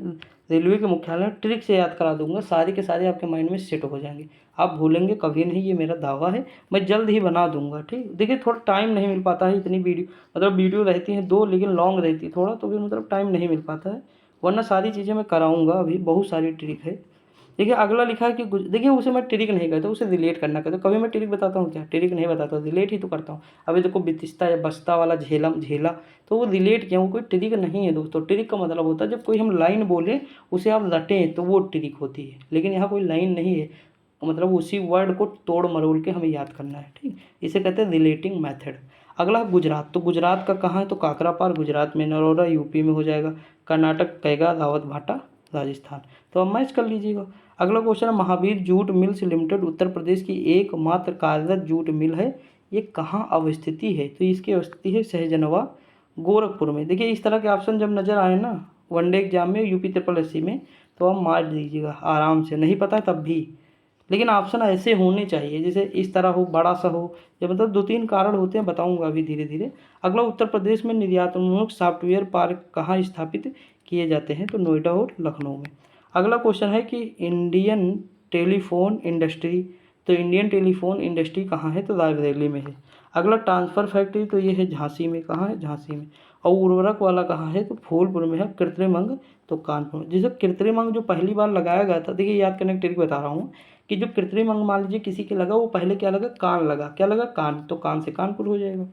रेलवे के मुख्यालय ट्रिक से याद करा दूंगा, सारे के सारे आपके माइंड में सेट हो जाएंगे, आप भूलेंगे कभी नहीं, ये मेरा दावा है। मैं जल्द ही बना दूंगा, ठीक। देखिए थोड़ा टाइम नहीं मिल पाता है, इतनी वीडियो मतलब वीडियो रहती हैं 2 लेकिन लॉन्ग रहती है थोड़ा, तो फिर मतलब टाइम नहीं मिल पाता है, वरना सारी चीज़ें मैं कराऊंगा, अभी बहुत सारी ट्रिक है। देखिए अगला लिखा है कि देखिए उसे मैं ट्रिक नहीं कहता, उसे रिलेट करना कहता हूँ। कभी मैं ट्रिक बताता हूँ क्या? ट्रिक नहीं बताता, रिलेट ही तो करता हूँ। अभी देखो बितिस्ता या बस्ता वाला झेलम झेला, तो वो रिलेट किया, वो कोई ट्रिक नहीं है दोस्तों। ट्रिक का मतलब होता है जब कोई हम लाइन बोले उसे आप रटें तो वो ट्रिक होती है, लेकिन यहाँ कोई लाइन नहीं है, मतलब उसी वर्ड को तोड़ मरोड़ के हमें याद करना है, ठीक। इसे कहते हैं रिलेटिंग मेथड। अगला गुजरात, तो गुजरात का कहाँ है? तो काकरापार गुजरात में, नरोरा यूपी में हो जाएगा, कर्नाटक कैगा रावत भाटा राजस्थान। तो अब मैच कर लीजिएगा। अगला क्वेश्चन है Mahavir jute mills limited Uttar Pradesh की एकमात्र कार्यरत जूट मिल है, ये कहाँ अवस्थित है? तो इसकी अवस्थिति है सहजनवा गोरखपुर में। देखिए इस तरह के ऑप्शन जब नज़र आए ना वनडे एग्जाम में यूपी SSC में, तो आप मार दीजिएगा आराम से, नहीं पता तब भी, लेकिन ऑप्शन ऐसे होने चाहिए जैसे इस तरह हो, बड़ा सा हो, या मतलब 2-3 कारण होते हैं, बताऊंगा अभी धीरे धीरे। अगला, उत्तर प्रदेश में निर्यातोन्मुख सॉफ्टवेयर पार्क कहाँ स्थापित किए जाते हैं? तो नोएडा और लखनऊ में। अगला क्वेश्चन है कि इंडियन टेलीफोन इंडस्ट्री, तो इंडियन टेलीफोन इंडस्ट्री कहाँ है? तो रायबरेली में है। अगला, ट्रांसफ़र फैक्ट्री, तो ये है झांसी में, कहाँ है? झांसी में। और उर्वरक वाला कहाँ है? तो फूलपुर में है। कृत्रिम अंग, तो कानपुर में। जैसे कृत्रिम अंग जो पहली बार लगाया गया था, देखिए याद करने की ट्रिक बता रहा हूँ कि जो कृत्रिम अंग मान लीजिए किसी के लगा, वो पहले क्या लगा? कान लगा, क्या लगा? कान, तो कान से कानपुर हो जाएगा,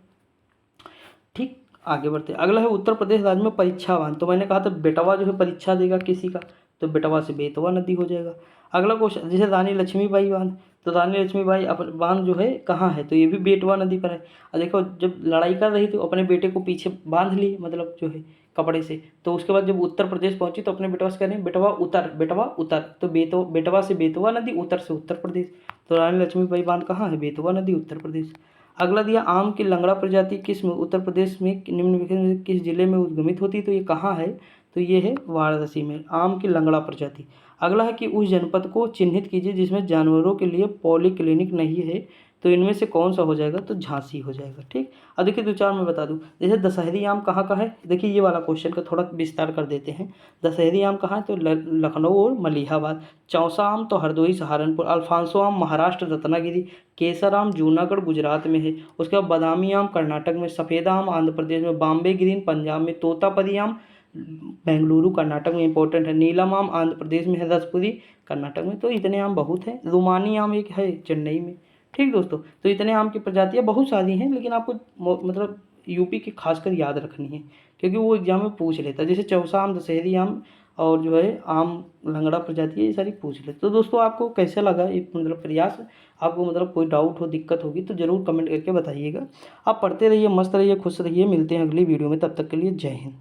ठीक। आगे बढ़ते, अगला है उत्तर प्रदेश राज्य में परीक्षावान, तो मैंने कहा था बेटवा जो है परीक्षा देगा किसी का, तो बेटवा से बेतवा नदी हो जाएगा। अगला क्वेश्चन, जैसे रानी लक्ष्मीबाई बांध, तो रानी लक्ष्मीबाई बांध जो है कहाँ है? तो ये भी बेटवा नदी पर है। और देखो जब लड़ाई कर रही थी अपने बेटे को पीछे बांध ली, मतलब जो है कपड़े से, तो उसके बाद जब उत्तर प्रदेश पहुंची तो अपने बेटवा से कह रही बेटवा उतर, बेटवा उतर, तो बेटवा से बेतवा नदी, उतर से उत्तर प्रदेश, तो रानी लक्ष्मीबाई बांध कहाँ है? बेतवा नदी, उत्तर प्रदेश। अगला दिया आम की लंगड़ा प्रजाति किस में उत्तर प्रदेश में निम्नलिखित में किस जिले में उद्गमित होती है? तो ये कहाँ है? तो ये है वाराणसी में, आम की लंगड़ा प्रजाति। अगला है कि उस जनपद को चिन्हित कीजिए जिसमें जानवरों के लिए पॉलीक्लिनिक नहीं है, तो इनमें से कौन सा हो जाएगा? तो झांसी हो जाएगा, ठीक। अब देखिए 2-4 मैं बता दूं, जैसे दशहरी आम कहाँ का है? देखिए ये वाला क्वेश्चन का थोड़ा विस्तार कर देते हैं। दशहरी आम कहाँ है? तो लखनऊ और मलिहाबाद। चौसा आम तो हरदोई सहारनपुर। अल्फांसो आम महाराष्ट्र रत्नागिरी। केसर आम जूनागढ़ गुजरात में है। उसके बाद बादामी आम कर्नाटक में। सफ़ेदा आम आंध्र प्रदेश में। बॉम्बे ग्रीन पंजाब में। तोतापरी आम बेंगलुरु कर्नाटक में इंपॉर्टेंट है। नीलम आम आंध्र प्रदेश में है। रसपुरी कर्नाटक में। तो इतने आम बहुत हैं। रुमानी आम एक है चेन्नई में, ठीक दोस्तों। तो इतने आम की प्रजातियाँ बहुत सारी हैं, लेकिन आपको मतलब यूपी की खासकर याद रखनी है, क्योंकि वो एग्जाम में पूछ लेता है। जैसे चौसा आम, दशहरी आम और जो है आम लंगड़ा प्रजाति है, ये सारी पूछ लेते। तो दोस्तों आपको कैसा लगा ये मतलब प्रयास? आपको मतलब कोई डाउट हो, दिक्कत होगी तो ज़रूर कमेंट करके बताइएगा। आप पढ़ते रहिए, मस्त रहिए, खुश रहिए। मिलते हैं अगली वीडियो में, तब तक के लिए जय हिंद।